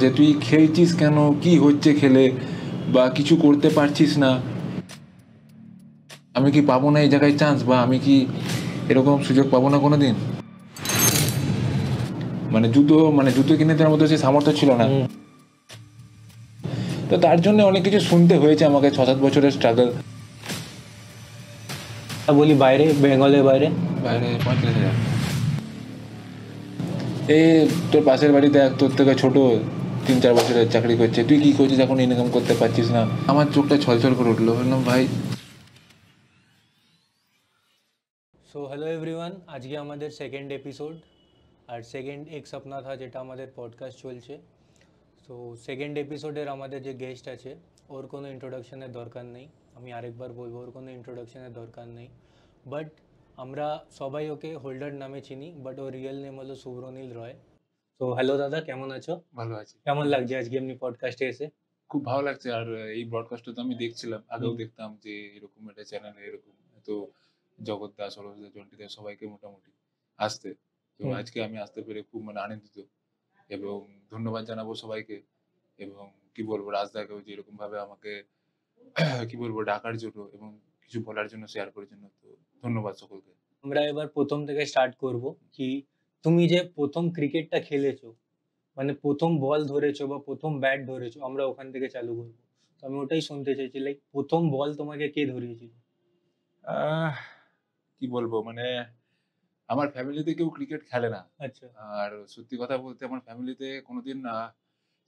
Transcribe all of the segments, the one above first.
যে তুই খেলছিস কেন, কি হচ্ছে খেলে, বা কিছু করতে পারছিস না, আমি কি পাবো না এই জায়গায় চান্স, বা আমি কি এরকম সুযোগ পাবো না কোনোদিন। জুতো কিনে দেওয়ার মতো সে সামর্থ্য ছিল না। তো তার জন্য অনেক কিছু শুনতে হয়েছে আমাকে, 6-7 বছরের স্ট্রাগল। বলি বাইরে, বেঙ্গলের বাইরে 35,000। তোর পাশের বাড়িতে তোর থেকে ছোট 3-4 বছরের চাকরি করছে, তুই কি করছিস এখন, ইনকাম করতে পারছিস না। আমার চোখটা ছলছল করে উঠলো, বললাম ভাই। সো হ্যালো এভরিওয়ান, আজকে আমাদের সেকেন্ড এপিসোড, আর সেকেন্ড এক স্বপ্ন থা যেটা আমাদের পডকাস্ট চলছে। সো সেকেন্ড এপিসোডের আমাদের যে গেস্ট আছে ওর কোনো ইন্ট্রোডাকশনের দরকার নেই, আমি আরেকবার বলবো ওর কোনো ইন্ট্রোডাকশনের দরকার নেই। বাট আমরা সবাই ওকে হোল্ডার নামে চিনি, বাট ওর রিয়েল নেম হলো শুভ্রনীল রয়। তো হ্যালো দাদা, কেমন আছো? ভালো আছি। কেমন লাগছে আজকে এমনি পডকাস্টে এসে? খুব ভালো লাগছে। আর এই ব্রডকাস্টটা তো আমি দেখছিলাম, আগেও দেখতাম যে এরকম একটা চ্যানেলে এরকম তো জগৎ দা, সরোজ দা, জন্টি দা সবাইকে মোটামুটি আসতে, তো আজকে আমি আসতে পেরে খুব আনন্দিত, এবং ধন্যবাদ জানাবো সবাইকে। এবং কি বলবো, রাজদাকেও যে এরকম ভাবে আমাকে কি বলবো ডাকার জন্য এবং কিছু বলার জন্য, শেয়ার করার জন্য, তো ধন্যবাদ সকলকে। আমরা এবার প্রথম থেকে স্টার্ট করব। কি তুমি যে প্রথম ক্রিকেটটা খেলেছো, মানে প্রথম বল ধরেছো বা প্রথম ব্যাট ধরেছো, আমরা ওখান থেকে চালু করবো। তো আমি ওটাই শুনতে চাইছি, লাইক প্রথম বল তোমাকে কে ধরিয়েছিল? কি বলবো, আমার ফ্যামিলিতে কেউ ক্রিকেট খেলে না। আচ্ছা। আর সত্যি কথা বলতে আমার ফ্যামিলিতে কোনোদিন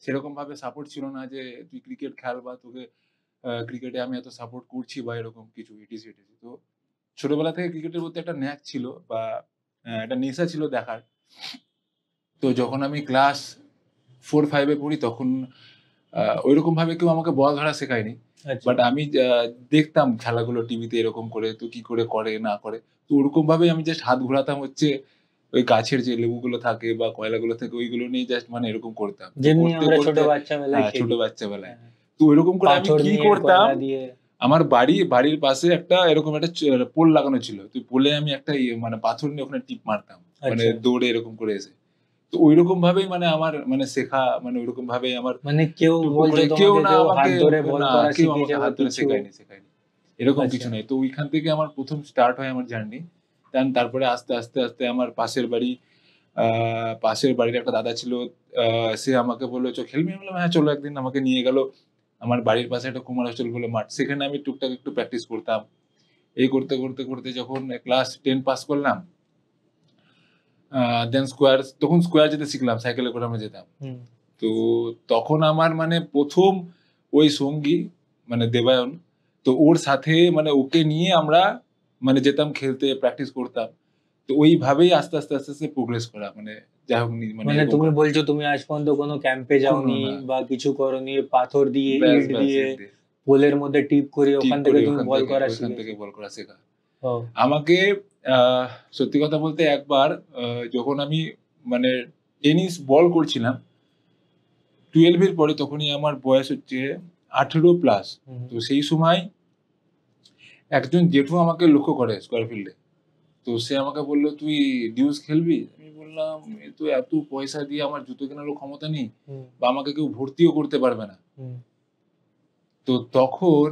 সেরকম ভাবে সাপোর্ট ছিল না যে তুই ক্রিকেট খেল, বা তোকে ক্রিকেটে আমি এত সাপোর্ট করছি বা এরকম কিছু ইটিসি ইটিসি। তো ছোটবেলা থেকে ক্রিকেটের প্রতি একটা ন্যাক ছিল, বা একটা নেশা ছিল দেখার। তো যখন আমি ক্লাস 4-5 এ পড়ি, তখন ঐরকম ভাবে কেউ আমাকে বল ধরা শেখায়নি। আচ্ছা। বাট আমি দেখতাম খেলাগুলো টিভিতে এরকম করে, তো কি করে করে না করে। তো ওরকম ভাবেই আমি জাস্ট হাত ঘোরাতাম হচ্ছে ওই গাছের যে লেবুগুলো থাকে বা কয়লাগুলো থাকে, ওইগুলো নিয়ে জাস্ট এরকম করতাম। তো যেমনি করতে আমরা ছোট করতে বাচ্চা বেলায় ছোট খেলি। বাচ্চা বেলায়। হ্যাঁ। তো ওইরকম করে আমি পাথর কি নিয়ে, করতাম, কয়লা দিয়ে। আমার বাড়ির পাশে একটা এরকম একটা পোল লাগানো ছিল। তো পোলে আমি একটা পাথর নিয়ে ওখানে টিপ মারতাম। আচ্ছা। দৌড়ে এরকম করে এসে। তো ঐরকম ভাবেই আমার শেখা, ঐরকম ভাবেই আমার কেউ টুকটুক বলছো করে কেউ হাত ধরে বল না করা কেউ শিখিয়েছে আমাকে বা হাত ধরে কিছু? শেখায়নি। এরকম আচ্ছা। কিছু নেই। তো ওইখান থেকে আমার প্রথম স্টার্ট হয় আমার জার্নি। দেন তারপরে আস্তে, আস্তে, আস্তে আমার পাশের বাড়ির একটা দাদা ছিল। সে আমাকে বলল, "চ খেলবি?" আমি বললাম, "হ্যাঁ, চলো একদিন।" আমাকে নিয়ে গেল। আমার বাড়ির পাশে একটা কুমার হোস্টেল বলে মাঠ। সেখানে আমি টুকটাক একটু প্র্যাকটিস করতাম। এই করতে যখন ক্লাস 10 পাস করলাম, দেন তখন স্কোয়ার যেতে শিখলাম। সাইকেলে করে আমরা যেতাম। তো তখন আমার ১ম ওই সঙ্গী দেবায়ন। তো ওর সাথে ওকে নিয়ে আমরা যেতাম খেলতে, প্র্যাকটিস করতাম। তো ওইভাবেই আস্তে, আস্তে, আস্তে, আস্তে প্রোগ্রেস করা। যাই হোক এরকম তুমি করা। বলছো তুমি আজ পর্যন্ত কোনো ক্যাম্পে কোনো যাওনি না। বা কিছু করোনি, পাথর দিয়ে, ব্যাস, ইট ব্যাস দিয়ে, এর দিয়ে। পোলের মধ্যে টিপ করে ঠিক ওখান থেকে করে তুমি বল করা ওইখান থেকে শিখেছো? বল করা শেখা। ও। আমাকে সত্যি কথা বলতে একবার যখন আমি মানে টেনিস বল করছিলাম 12 এর পরে, তখনই আমার বয়স হচ্ছে 18 প্লাস। তো সেই সময় একজন জেঠু আমাকে লক্ষ্য করে স্কয়ার ফিল্ডে। তো সে আমাকে বলল, "তুই ডিউস খেলবি?" আমি বললাম, "এ তো এত পয়সা দিয়ে আমার জুতো কেনারও ক্ষমতা নেই, বা আমাকে কেউ ভর্তিও করতে পারবে না।" তো তখন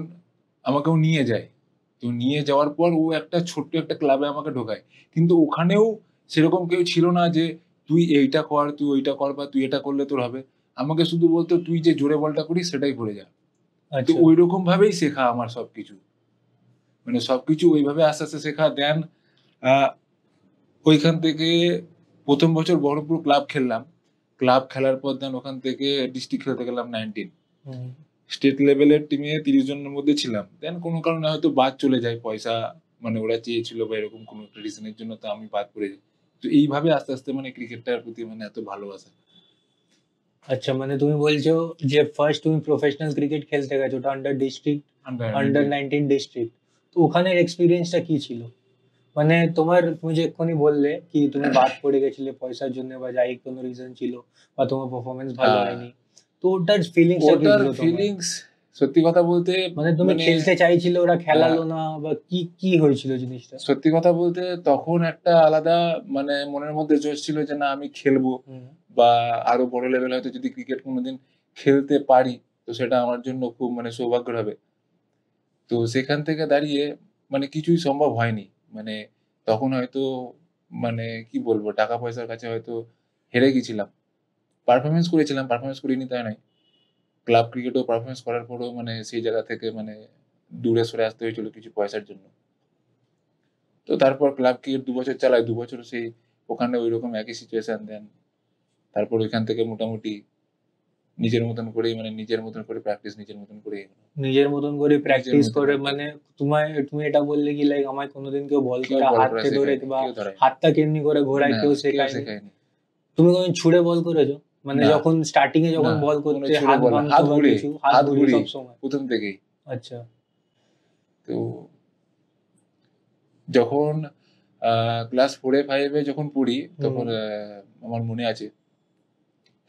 আমাকে ও নিয়ে যায়। তো নিয়ে যাওয়ার পর ও একটা ছোট্ট একটা ক্লাবে আমাকে ঢোকায়। কিন্তু ওখানেও সেরকম কেউ ছিল না যে, "তুই এইটা কর, তুই ওইটা কর, বা তুই এটা করলে তোর হবে।" আমাকে শুধু বলত, "তুই যে জোরে বলটা করিস সেটাই করে যা।" তো আচ্ছা। ঐরকম ভাবেই শেখা আমার সবকিছু। সবকিছু ওইভাবে আস্তে, আস্তে শেখা। দেন আ ওইখান থেকে ১ম বছর বহরমপুর ক্লাব খেললাম। ক্লাব খেলার পর দেন ওখান থেকে ডিস্ট্রিক্ট খেলতে গেলাম 19। স্টেট লেভেলের টিমে ৩০ জনের মধ্যে ছিলাম। দেন কোন কারণে হয়তো বাদ চলে যায়। পয়সা ওরা চেয়েছিল বা এরকম কোন একটা রিজন এর জন্য, তো আমি বাদ পড়ে যাই। তো এইভাবে আস্তে, আস্তে ক্রিকেটটার প্রতি এত ভালোবাসা। আচ্ছা, তুমি বলছো যে ফার্স্ট তুমি প্রফেশনাল ক্রিকেট খেলতে গেছো, ওটা আন্ডার ডিস্ট্রিক্ট, আন্ডার 19 ডিস্ট্রিক্ট। তো ওখানের এক্সপেরিয়েন্সটা কি ছিল? তুমি যে এক্ষুনি বললে কি তুমি বাদ পড়ে গেছিলে পয়সার জন্য বা যাই কোনো রিজন ছিল, বা তোমার পারফরমেন্স ভালো হয়নি, তো ওটার ফিলিংসটা কি ছিল তোমার? ফিলিংস সত্যি কথা বলতে মানে তুমি খেলতে চাইছিলে, ওরা খেলালো না, বা কি কি হয়েছিল জিনিসটা? সত্যি কথা বলতে তখন একটা আলাদা মানে মনের মধ্যে জোশ ছিল যে না আমি খেলবো, বা আরো বড় লেভেল হয়তো যদি ক্রিকেট কোনোদিন খেলতে পারি তো সেটা আমার জন্য খুব মানে সৌভাগ্যের হবে। তো সেখান থেকে দাঁড়িয়ে মানে কিছুই সম্ভব হয়নি। মানে তখন হয়তো মানে কি বলবো, টাকা পয়সার কাছে হয়তো হেরে গেছিলাম। পারফরম্যান্স করেছিলাম, পারফরম্যান্স করিনি তাই নয়। ক্লাব ক্রিকেটেও পারফরম্যান্স করার পরেও মানে সেই জায়গা থেকে মানে দূরে সরে আসতে হয়েছিল কিছু পয়সার জন্য। তো তারপর ক্লাব ক্রিকেট ২ বছর চালাই। ২ বছর সেই ওখানে ঐরকম একই সিচুয়েশন দেন। তারপর ওইখান থেকে মোটামুটি নিজের মতন করেই মানে নিজের মতন করে প্র্যাকটিস নিজের মতন করে নিজের মতন করে প্র্যাকটিস মতন করে, করে। মানে তুমি এটা বললে কি লাইক আমায় কোনোদিন কেউ বল কেউ করা বল করা হাতে ধরে শেখায়নি, বা কেউ ধরায়নি। হাতটা কেমনি করে ঘোরায় না, কেউ কেউ শেখায়নি? শেখায়নি। তুমি কোনদিন ছুড়ে বল করেছো? মানে না, যখন স্টার্টিং এ যখন না, বল কোনো করতে ছুড়ে হাত বল না। ভাঙতো হাত বা ঘুরে, কিছু? হাত হাত ঘুরি ঘুরি সব সময়? ১ম থেকেই। আচ্ছা। তো যখন ক্লাস 4 এ 5 এ যখন পড়ি তখন আমার মনে আছে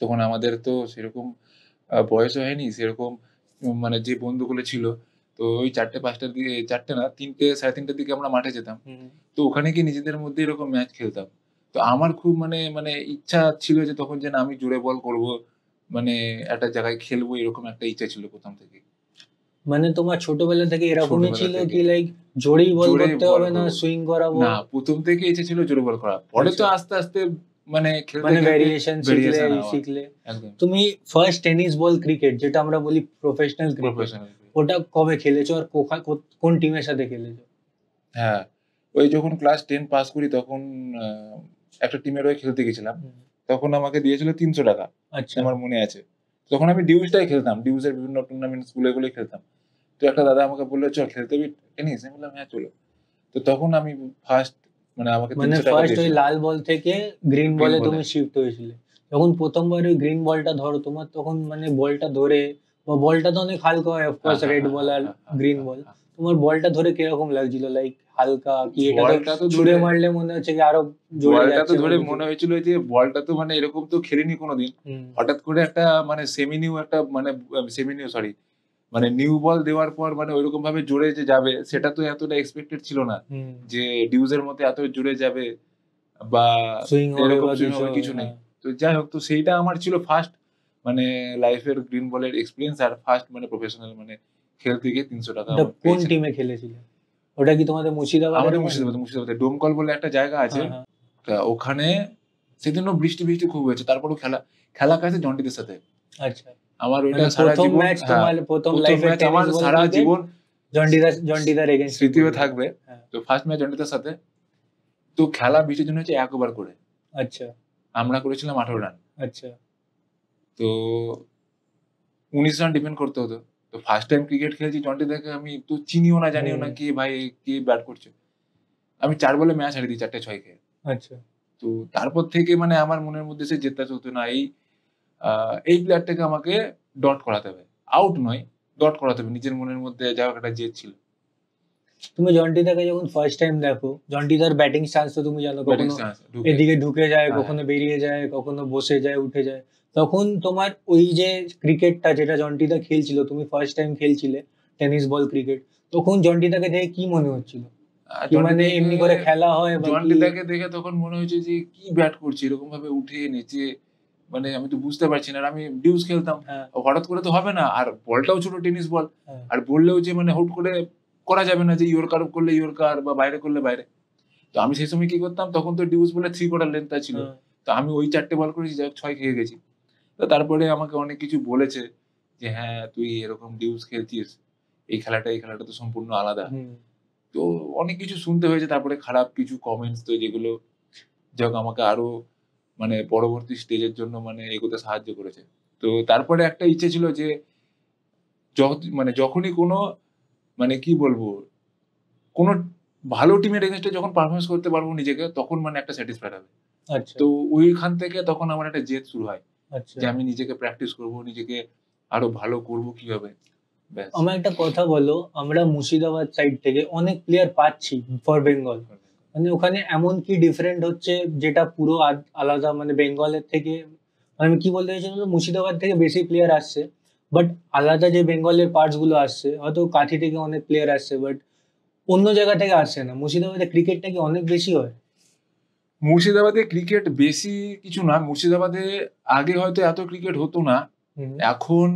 তখন আমাদের তো সেরকম বয়সও হয়নি। সেরকম মানে যে বন্ধুগুলো ছিল তো ওই ৪ঃ০০-৫ঃ০০ র দিকে ৪ঃ০০ না ৩ঃ০০ ৩:৩০ র দিকে আমরা মাঠে যেতাম। তো ওখানে গিয়ে নিজেদের মধ্যে এরকম ম্যাচ খেলতাম। তো আমার খুব মানে ইচ্ছা ছিল যে তখন যে না আমি জোরে বল করব। মানে একটা জায়গায় খেলবো এরকম একটা ইচ্ছা ছিল ১ম থেকেই। মানে তোমার ছোটবেলা থেকে এরকমই ছোটবেলা ছিল কি থেকেই। লাইক জোরেই বল জোরে করতে বল হবে না করব। সুইং করাবো? না ১ম থেকেই ইচ্ছে ছিল জোরে বল করা। পরে তো আচ্ছা। আস্তে মানে খেলতে, মানে খেলতে ভেরিয়েশন শিখলে ভেরিয়েশন হওয়া। শিখলে একদম। তুমি ফার্স্ট টেনিস বল ক্রিকেট, যেটা আমরা বলি প্রফেশনাল ক্রিকেট, প্রফেশনাল। ওটা কবে খেলেছো আর কোন টিমের সাথে খেলেছো? হ্যাঁ, ওই যখন ক্লাস 10 পাস করি তখন আ একটা টিমের হয়ে খেলতে গেছিলাম। তখন আমাকে দিয়েছিল ৳৩০০। আচ্ছা। আমার মনে আছে। তখন আমি ডিউসটাই খেলতাম। ডিউসের বিভিন্ন টুর্নামেন্ট স্কুলে এগুলোই খেলতাম। তো একটা দাদা আমাকে বলল, "চল খেলতে যাবি টেনিস?" আমি বললাম, "হ্যাঁ, চলো।" তো তখন আমি ফার্স্ট মানে আমাকে মানে ৳৩০০ ফার্স্ট ওই দিয়েছিল। লাল বল থেকে গ্রিন গ্রিন বলে বলে। তুমি শিফট হয়েছিলে। যখন প্রথমবার ওই গ্রিন বলটা ধরো তোমার, তখন মানে বলটা ধরে, বা বলটা তো অনেক হালকা হয় অফকোর্স, রেড বল আর গ্রিন বল, তোমার বলটা ধরে কিরকম লাগছিল? লাইক হালকা কি? এটা তো বলটা তো ছুঁড়ে ধরে মারলে মনে হচ্ছে কি আরো জোরে বলটা তো যাচ্ছে বা ধরে কিছু? মনে হয়েছিল যে বলটা তো মানে এরকম তো খেলিনি কোনদিন। হঠাৎ করে একটা মানে সেমি নিউ একটা মানে সেমি নিউ সরি মানে নিউ বল দেওয়ার পর মানে ঐরকম ভাবে জোরে যে যাবে সেটা তো এতটা এক্সপেক্টেড ছিল না। যে ডিউজ এর মধ্যে এত জোরে যাবে বা সুইং হবে এরকম বা সুইং কিছু হবে হবে, কিছু নেই। হ্যাঁ। তো যাই হোক তো সেইটা আমার ছিল ফার্স্ট মানে লাইফের গ্রিন বলের এক্সপেরিয়েন্স আর ফার্স্ট মানে প্রফেশনাল মানে খেলতে গিয়ে ৳৩০০ ওটা আমি কোন পেয়েছিলাম। টিমে খেলেছিলে? ওটা কি তোমাদের মুর্শিদাবাদের আমাদের ওখানে? মুর্শিদাবাদে ডোমকল বলে একটা জায়গা আছে। হ্যাঁ, হ্যাঁ। তা ওখানে সেদিনও বৃষ্টি খুব হয়েছে। তারপরেও খেলা কাছে জন্ডিদের সাথে। আচ্ছা। আমার ওইটা মানে সারা ১ম জীবন ম্যাচ হ্যাঁ, তোমার, ১ম ১ম লাইফের ম্যাচ আমার টেনিস বল সারা ক্রিকেট জীবন জন্ডিদার এগেইনস্ট এ স্মৃতি হয়ে পড়েছিল। থাকবে। হ্যাঁ। তো ফার্স্ট ম্যাচ জন্ডিদের সাথে। তো খেলা বৃষ্টির জন্য হচ্ছে ১ ওভার করে। আচ্ছা, আমরা করেছিলাম ১৮ রান। আচ্ছা। তো ১৯ রান ডিফেন্ড করতে হতো। তো ফার্স্ট টাইম ক্রিকেট খেলছি জন্টিদাকে আমি তো চিনিও না জানিও না কে ভাই কে ব্যাট করছে। আমি ৪ বলে ম্যাচ হারিয়ে দিই ৪ টা ৬ খেয়ে। আচ্ছা। তো তারপর থেকে মানে আমার মনের মধ্যে সেই জেদটা চলতো না আ এই প্লেয়ারটাকে আমাকে ডট করাতে হবে। আউট নয়, ডট করাতে হবে। নিজের মনের মধ্যে যা হোক একটা জেদ ছিল। তুমি জন্টিদাকে যখন ফার্স্ট টাইম দেখো, জন্টিদার ব্যাটিং স্টান্স তো তুমি জানো, ব্যাটিং কখনো স্টান্স ঢুকে। এদিকে ঢুকে যায়, হ্যাঁ, কখনো বেরিয়ে যায়, কখনো বসে যায়, উঠে যায়। তখন তোমার ওই যে ক্রিকেটটা যেটা জন্টিদা খেলছিল, তুমি ফার্স্ট টাইম খেলছিলে টেনিস বল ক্রিকেট, তখন জন্টিদাকে দেখে কি মনে হচ্ছিল? কি মানে এমনি করে খেলা হয় বা কি? জন্টিদাকে দেখে তখন মনে হয়েছে যে কি ব্যাট করছে এরকম ভাবে উঠে নিচে মানে আমি তো বুঝতে পারছি না। আর আমি ডিউস খেলতাম। হ্যাঁ, হঠাৎ করে তো হবে না। আর বলটাও ছোট টেনিস বল। হ্যাঁ। আর বললেও যে মানে হুট করে করা যাবে না যে ইয়র্কার করলে ইয়র্কার বা বাইরে করলে বাইরে। তো আমি সেই সময় কি করতাম তখন তো ডিউস বলে 3 কোয়ার্টার লেন্থ ছিল। হ্যাঁ। তো আমি ওই ৪ টে বল করেছি যাই হোক ৬ খেয়ে গেছি। তো তারপরে আমাকে অনেক কিছু বলেছে যে, "হ্যাঁ, তুই এরকম ডিউস খেলছিস। এই খেলাটা তো সম্পূর্ণ আলাদা।" হুম। তো অনেক কিছু শুনতে হয়েছে। তারপরে খারাপ কিছু কমেন্টস তো যেগুলো যাই হোক আমাকে আরো মানে পরবর্তী স্টেজের জন্য মানে এগোতে সাহায্য করেছে। তো তারপরে একটা ইচ্ছে ছিল যে মানে যখনই কোনো মানে কি বলবো? কোনো ভালো টিমের এগেইনস্ট এ যখন পারফরম্যান্স করতে পারবো নিজেকে তখন মানে একটা স্যাটিসফাইড হবে। আচ্ছা, তো ওইখান থেকে তখন আমার একটা জেদ শুরু হয়। আচ্ছা। যে আমি নিজেকে প্র্যাকটিস করব, নিজেকে আরো ভালো করব কিভাবে? ব্যাস। আমায় একটা কথা বলো, আমরা মুর্শিদাবাদ সাইড থেকে অনেক প্লেয়ার পাচ্ছি ফর বেঙ্গল। মানে ওখানে এমন কি ডিফারেন্ট হচ্ছে যেটা পুরো আলাদা, মানে বেঙ্গলের থেকে? আমি কি বলতে চাইছি বলতো, মুর্শিদাবাদ থেকে বেশি প্লেয়ার আসছে, বাট আলাদা যে বেঙ্গলের পার্টস গুলো আসছে, হয়তো কাঠি থেকে অনেক প্লেয়ার আসছে, বাট অন্য জায়গা থেকে আসছে না। মুর্শিদাবাদে ক্রিকেটটা কি অনেক বেশি হয়? মুর্শিদাবাদে ক্রিকেট বেশি কিছু না, মুর্শিদাবাদে আগে হয়তো এত ক্রিকেট হতো না, এখন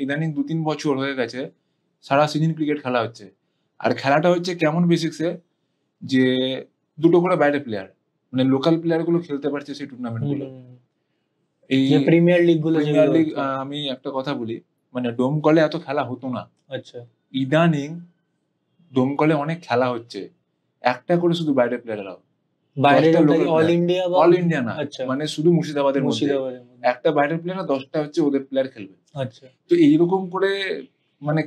ইদানিং 2-3 বছর হয়ে গেছে সারা সিজন ক্রিকেট খেলা হচ্ছে। আর খেলাটা হচ্ছে কেমন বেসিক্সে, যে দুটো করে বাইরে প্লেয়ার, মানে লোকাল প্লেয়ার গুলো খেলতে পারছে সেই টুর্নামেন্ট গুলো। এই যে প্রিমিয়ার লিগ গুলো প্রিমিয়ার যেগুলো লিগ, হচ্ছে। আমি একটা কথা বলি, মানে ডোমকলে এত খেলা হতো না, আচ্ছা, ইদানিং ডোমকলে অনেক খেলা হচ্ছে, একটা করে শুধু বাইরে প্লেয়াররাও, বাইরের 10টা ওটা লোকাল অল প্লেয়ার, ইন্ডিয়া বা? অল ইন্ডিয়া না, আচ্ছা, মানে শুধু মুর্শিদাবাদের মধ্যে মুর্শিদাবাদের মধ্যে। একটা বাইরের প্লেয়ার, 10টা হচ্ছে ওদের প্লেয়ার খেলবে। আচ্ছা, তো এইরকম করে মানে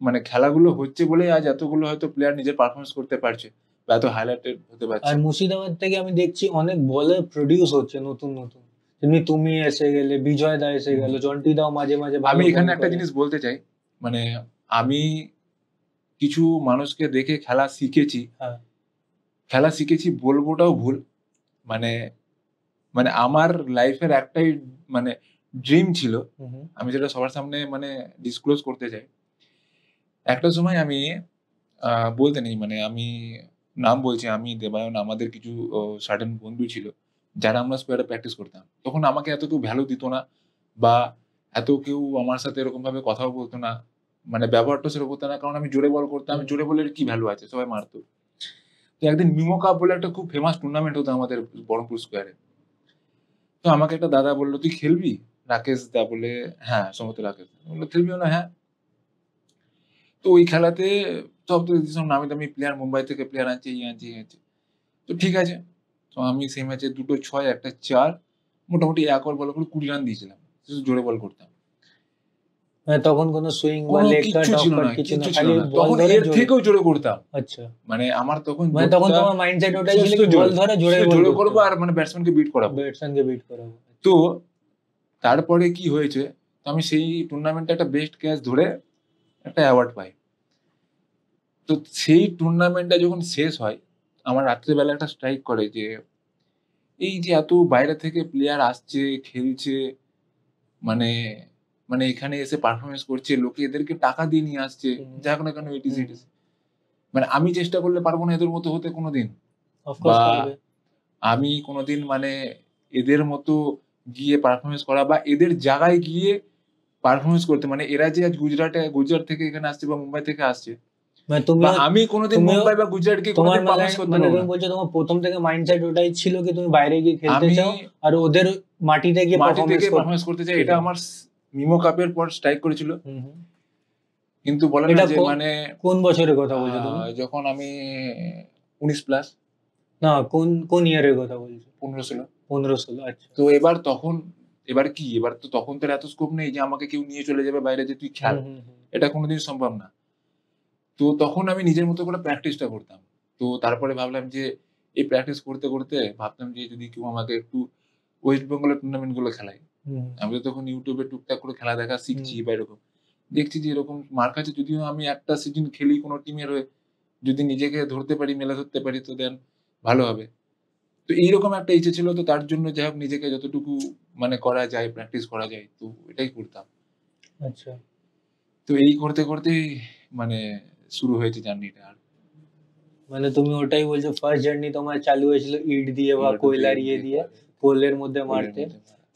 মানে খেলাগুলো হচ্ছে বলেই আজ এতগুলো হয়তো প্লেয়ার নিজের পারফরমেন্স করতে পারছে বা এত হাইলাইটেড হতে আর পারছে। মুর্শিদাবাদ থেকে আমি দেখছি অনেক বলার প্রডিউস হচ্ছে নতুন নতুন, যেমনি তুমি এসে গেলে, বিজয় দা এসে গেল, জন্টি দাও মাঝে মাঝে ভালো আমি এখানে bowling একটা করে। জিনিস বলতে চাই, মানে আমি কিছু মানুষকে দেখে খেলা শিখেছি, হ্যাঁ, খেলা শিখেছি বলবোটাও ভুল, মানে মানে আমার লাইফের একটাই মানে ড্রিম ছিল, আমি যেটা সবার সামনে মানে ডিসক্লোজ করতে চাই। একটা সময় আমি বলতে নেই, মানে আমি নাম বলছি, আমি দেবায়ন, আমাদের কিছু সার্টেন বন্ধু ছিল যারা আমরা স্কোয়াডে প্র্যাকটিস করতাম। তখন আমাকে এত কেউ ভ্যালু দিত না, বা এত কেউ আমার সাথে এরকম ভাবে কথাও বলতো না, মানে ব্যবহারটা সেরকম হতো না, কারণ আমি জোরে বল করতাম, আমি জোরে বলের কি ভ্যালু আছে, সবাই মারতো। তো একদিন মিমো কাপ বলে একটা খুব ফেমাস টুর্নামেন্ট হতো আমাদের বহরমপুর স্কোয়ারে। তো আমাকে একটা দাদা বলল, তুই খেলবি? রাকেশ দা বলে, হ্যাঁ সম্ভবত রাকেশ দা বললো, খেলবি? না হ্যাঁ। তো ওই খেলাতে সব তো সব নামি দামি প্লেয়ার, মুম্বাই থেকে প্লেয়ার আনছে, এই আনছে, এই আনছে। তো ঠিক আছে। তো আমি সেই ম্যাচে ২ টো ৬, ১ টা ৪, মোটামুটি ১ ওভার বল করে ২০ রান দিয়েছিলাম। শুধু জোরে বল করতাম। মানে তখন কোনো সুইং বা কোনো লেগ কাট, কিচ্ছু অফ ছিল কাট না, কিছু না, কিচ্ছু ছিল খালি না। বল তখন ধরে এর জোরে। থেকেও জোরে করতাম। আচ্ছা, মানে আমার তখন মানে তখন জোরটা তোমার মাইন্ডসেট ওটাই ছিল শুধু কি বল ধরে জোরে শুধু বল জোরে করতে করবো হবে, আর মানে ব্যাটসম্যানকে বিট করাবো। ব্যাটসম্যানকে বিট করাবো। তো তারপরে কি হয়েছে, তো আমি সেই টুর্নামেন্টে একটা বেস্ট ক্যাচ ধরে একটা অ্যাওয়ার্ড পাই। তো সেই টুর্নামেন্টটা যখন শেষ হয়, আমার রাত্রিবেলা একটা স্ট্রাইক করে যে, এই যে এত বাইরে থেকে প্লেয়ার আসছে, খেলছে, মানে মানে এখানে এসে পারফরম্যান্স করছে, লোকে এদেরকে টাকা দিয়ে নিয়ে আসছে, যাক না কেন ইট ইজ ইট ইজ। মানে আমি চেষ্টা করলে পারবো না এদের মতো হতে কোনোদিন, অফকোর্স বা পারবে। আমি কোনোদিন মানে এদের মতো গিয়ে পারফরম্যান্স করা বা এদের জায়গায় গিয়ে পারফরম্যান্স করতে, মানে এরা যে আজ গুজরাট থেকে এখানে আসছে বা মুম্বাই থেকে আসছে, মানে বা তুমিও আমি কোনোদিন তুমিও মুম্বাই বা গুজরাট গিয়ে তোমার কোনোদিন মানে পারফরম্যান্স করতে মানে পারবো তুমি না। বলছো তোমার প্রথম থেকে মাইন্ডসেট ওটাই ছিল কি তুমি বাইরে গিয়ে খেলতে আমি চাও আর ওদের মাটিতে গিয়ে মাটি থেকে পারফরমেন্স পারফরম্যান্স করতে চাই, এটা আমার মিমো কাপের পর স্ট্রাইক করেছিল। হুম। কিন্তু বলে না এটা যে মানে কোন বছরের কথা বলছো তুমি? যখন আমি 19 প্লাস, না, কোন কোন ইয়ারের কথা বলছো? 15-16। 15-16, আচ্ছা। তো এবার কি, এবার তো তখন তো এত স্কোপ নেই যে আমাকে কেউ নিয়ে চলে যাবে বাইরে যে তুই খেল, এটা কোনোদিন সম্ভব না। তো তখন আমি নিজের মতো করে প্র্যাকটিসটা করতাম। তো তারপরে ভাবলাম যে এই প্র্যাকটিস করতে করতে ভাবতাম যে যদি কেউ আমাকে একটু ওয়েস্ট বেঙ্গলের টুর্নামেন্ট গুলো খেলায়। আমি তো তখন ইউটিউবে টুকটাক করে খেলা দেখা শিখছি বা এরকম। দেখছি যে এরকম মার খাচ্ছে, যদিও আমি একটা সিজন খেলি কোনো টিমের হয়ে, যদি নিজেকে ধরতে পারি, মেলে ধরতে পারি, তো দেন ভালো হবে। তো এইরকম একটা ইচ্ছে ছিল, তো তার জন্য যাই হোক নিজেকে যতটুকু মানে করা যায়, প্র্যাকটিস করা যায়, তো এটাই করতাম। আচ্ছা, তো এই করতে করতেই মানে শুরু হয়েছে জার্নিটা। আর মানে তুমি ওটাই বলছো ফার্স্ট জার্নি তোমার চালু হয়েছিল ইট দিয়ে বা কয়লার ইয়ে দিয়ে পোলের মধ্যে মারতে,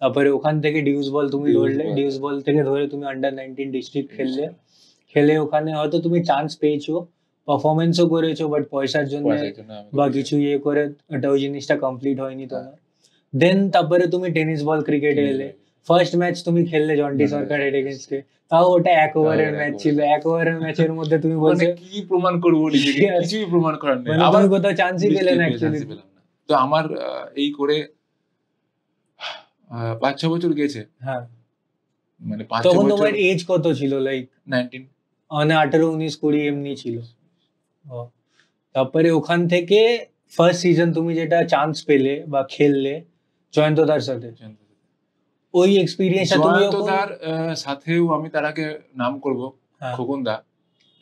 তারপরে ওখান থেকে ডিউস বল তুমি ধরলে, ডিউস বল থেকে ধরে তুমি আন্ডার 19 ডিস্ট্রিক্ট খেললে, খেলে ওখানে হয়তো তুমি চান্স পেয়েছো, পারফরমেন্সও করেছো, বাট পয়সার জন্য বা কিছু ইয়ে করে ওটা ওই জিনিসটা কমপ্লিট হয়নি তোমার। দেন তারপরে তুমি টেনিস বল ক্রিকেটে এলে, ফার্স্ট ম্যাচ তুমি খেললে জন্টি সরকারের এগেইনস্টে, তাও ওটা 1 ওভারের ম্যাচ ছিল, 1 ওভারের ম্যাচের মধ্যে তুমি বলছো কি প্রমাণ করবো নিজেকে, কিছুই প্রমাণ করার নেই, মানে তুমি কোথাও চান্সই পেলে না অ্যাকচুয়ালি। তো আমার এই করে 5-6 বছর গেছে। হ্যাঁ, মানে 5-6 তখন বছর। তোমার এজ কত ছিল? লাইক 19, মানে 18, 19, 20 এমনি ছিল। তারপরে ওখান থেকে ফার্স্ট সিজন তুমি যেটা চান্স পেলে বা খেললে জয়ন্তদার সাথে, ওই এক্সপেরিয়েন্সটা তুমি জয়ন্তদার সাথেও আমি তার আগে নাম করব খোকন দা,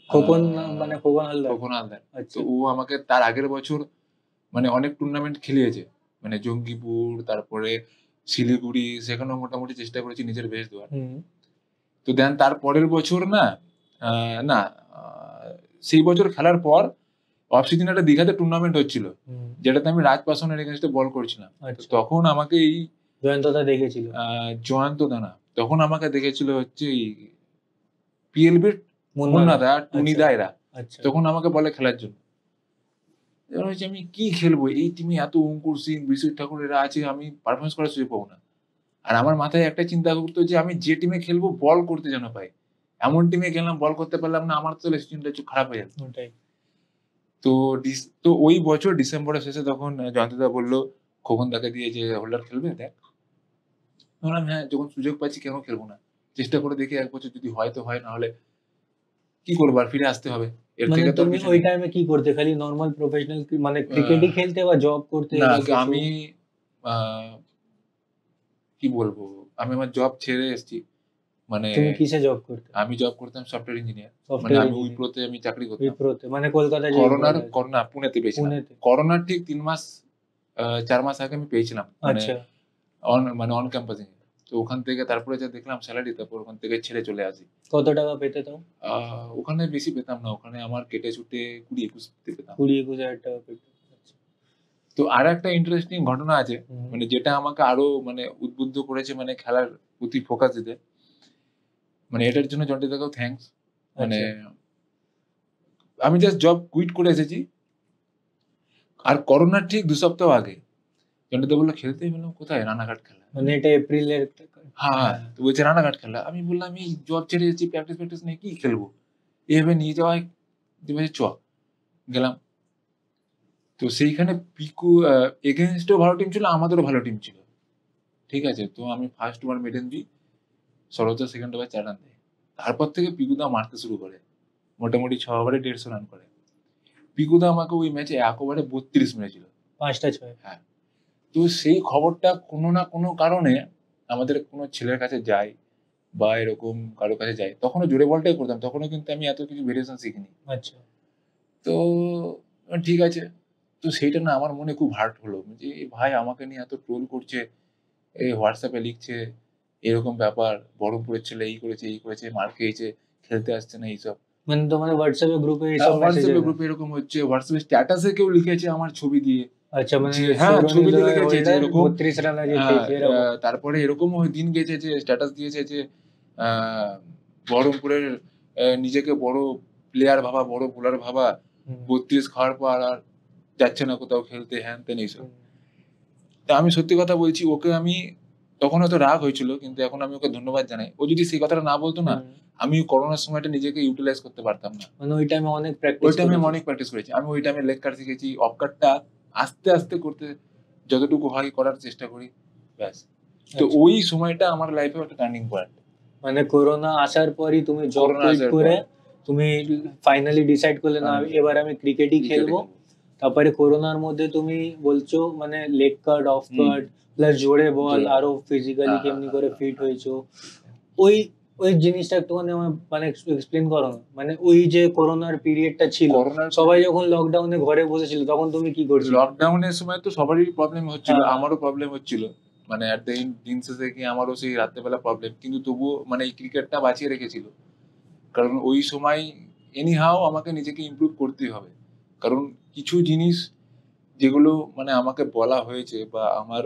খোকন মানে খোকন হালদার। তো ও আমাকে তার আগের বছর মানে অনেক টুর্নামেন্ট খেলিয়েছে, মানে জঙ্গিপুর, তারপরে শিলিগুড়ি, সেখানেও মোটামুটি চেষ্টা করেছি নিজের বেস্ট দেওয়ার। তো দেন তার পরের বছর না না সেই বছর খেলার পর অফ সিজনে একটা দীঘাতে টুর্নামেন্ট হচ্ছিল, যেটাতে আমি রাজ পাসওয়ানের এগেইনস্টে বল করছিলাম। তখন আমাকে এই জয়ন্তদা দেখেছিল, জয়ন্তদা না, তখন আমাকে দেখেছিল হচ্ছে পিএলবির মুন্নাদা, টুনিদা এরা। তখন আমাকে বলে খেলার জন্য। আমি কি খেলবো, এই টিমে এত অঙ্কুর সিং, বিশ্বজিৎ ঠাকুর এরা আছে, আমি পারফরমেন্স করার সুযোগ পাবো না। আর আমার মাথায় একটা চিন্তা করতো যে আমি যে টিমে খেলবো বল করতে যেন পাই, এমন টিমে খেললাম বল করতে পারলাম না, আমার তো সিজনটা একটু খারাপ হয়ে যেত। তো ওই বছর ডিসেম্বরের শেষে তখন জয়ন্তদা বললো খোকনদাকে দিয়ে যে হোল্ডার খেলবে দেখ। বললাম হ্যাঁ, যখন সুযোগ পাচ্ছি কেন খেলবো না, চেষ্টা করে দেখি, এক বছর যদি হয় তো হয়, না হলে কি করবো, আর ফিরে আসতে হবে। মানে তুমি ওই টাইমে কি করতে, খালি নরমাল প্রফেশনাল মানে ক্রিকেটই খেলতে বা জব করতে? না, আমি কি বলবো, আমি আমার জব ছেড়ে এসেছি। মানে তুমি কিসে জব করতে? আমি জব করতাম সফটওয়্যার ইঞ্জিনিয়ার, মানে আমি উইপ্রোতে আমি চাকরি করতাম। উইপ্রোতে মানে কলকাতায়? করোনা পুনেতে পেয়েছিলাম। করোনার ঠিক 3 মাস 4 মাস আগে আমি পেয়েছিলাম, মানে অন ক্যাম্পাসিং। তো ওখান থেকে তারপরে যা দেখলাম স্যালারি, তারপর ওখান থেকে ছেড়ে চলে আসি। কত টাকা পেতে তাও? ওখানে বেশি পেতাম না, ওখানে আমার কেটে ছুটে 20-21 পেতাম। 20-21,000 টাকা পেতে। তো আর একটা ইন্টারেস্টিং ঘটনা আছে, মানে যেটা আমাকে আরো মানে উদ্বুদ্ধ করেছে মানে খেলার প্রতি ফোকাস দিতে। মানে এটার জন্য জন্টিদাকেও থ্যাঙ্কস। মানে আমি জাস্ট জব কুইট করে এসেছি, আর করোনার ঠিক 2 সপ্তাহ আগে জন্টিদা বললো খেলতে। বললাম কোথায়? রানাঘাট খেলা। মানে এটা এপ্রিলের? হ্যাঁ, তো বলছে রানাঘাট খেলা। আমি বললাম এই জব ছেড়ে এসেছি, প্র্যাকটিস নেই, কি খেলবো? এভাবে নিয়ে যাওয়ায় চ গেলাম। তো সেইখানে পিকু এগেইনস্টও ভালো টিম ছিল, আমাদেরও ভালো টিম ছিল, ঠিক আছে। তো আমি ফার্স্ট ওভার মিডেন দিই, সরোজা সেকেন্ড ওভার 4 রান দেয়। তারপর থেকে পিকুদা মারতে শুরু করে, মোটামুটি 6 ওভারে 150 রান করে। পিকুদা আমাকে ওই ম্যাচে 1 ওভারে 32 মেরেছিল, 5টা 6। হ্যাঁ, তো সেই খবরটা কোনো না কোনো কারণে আমাদের কোনো ছেলের কাছে যায় বা এরকম কারোর কাছে যায়, তখনও জোরে বলটাই করতাম, তখনও কিন্তু আমি এত কিছু ভেরিয়েশন শিখিনি। আচ্ছা, তো ঠিক আছে। তো সেইটা না আমার মনে খুব হার্ট হলো যে ভাই আমাকে নিয়ে এত ট্রোল করছে, এই হোয়াটসঅ্যাপে লিখছে এরকম ব্যাপার, বহরমপুরের ছেলে এই করেছে, মার খেয়েছে, খেলতে আসছে না, এইসব। মানে তোমাদের হোয়াটসঅ্যাপে গ্রুপে এইসব মেসেজ? গ্রুপে এরকম হচ্ছে, হোয়াটসঅ্যাপে স্ট্যাটাসে কেউ লিখেছে আমার ছবি দিয়ে। আচ্ছা, মানে হ্যাঁ, ছবি দিয়ে লিখেছে যে এরকম 32 রান আছে। তারপরে এরকমও দিন গেছে যে স্ট্যাটাস দিয়েছে যে বহরমপুরের নিজেকে বড় প্লেয়ার ভাবা, বড় বোলার ভাবা, 32 খাওয়ার পর আর যাচ্ছে না কোথাও খেলতে, হ্যান তেন এইসব। তা আমি সত্যি কথা বলছি, ওকে আমি তখন হয়তো রাগ হয়েছিল, কিন্তু এখন আমি ওকে ধন্যবাদ জানাই। ও যদি সেই কথাটা না বলতো না, আমি করোনার সময়টা নিজেকে ইউটিলাইজ করতে পারতাম না। মানে ওই টাইমে অনেক প্র্যাকটিস করেছি। আমি ওই টাইমে লেগ কাট শিখেছি, অফ কাটটা আস্তে আস্তে করতে যতটুকু হয় করার চেষ্টা করি, ব্যাস। তো ওই সময়টা আমার লাইফে একটা টার্নিং পয়েন্ট। মানে করোনা আসার পরই তুমি জব কুইট করে তুমি ফাইনালি ডিসাইড করলে না এবার আমি ক্রিকেটই খেলবো। তারপরে করোনার মধ্যে তুমি বলছো মানে leg cut, of cut plus জোরে বল, আরো ফিজিক্যালি কেমনি করে ফিট হয়েছো, ওই জিনিসটা একটুখানি মানে এক্সপ্লেন করো না। মানে ওই যে করোনার পিরিয়ডটা ছিল, সবাই যখন লকডাউনে ঘরে বসেছিল, তখন তুমি কি করছিলে? লকডাউনের সময় তো সবারই প্রবলেম হচ্ছিল, আমারও প্রবলেম হচ্ছিল। মানে এট দ্য দিন শেষে কি আমারও সেই রাত্রেবেলা প্রবলেম, কিন্তু তবুও মানে এই ক্রিকেটটা বাঁচিয়ে রেখেছিল। কারণ ওই সময় এনিহাও আমাকে নিজেকে ইমপ্রুভ করতেই হবে। কারণ কিছু জিনিস যেগুলো মানে আমাকে বলা হয়েছে বা আমার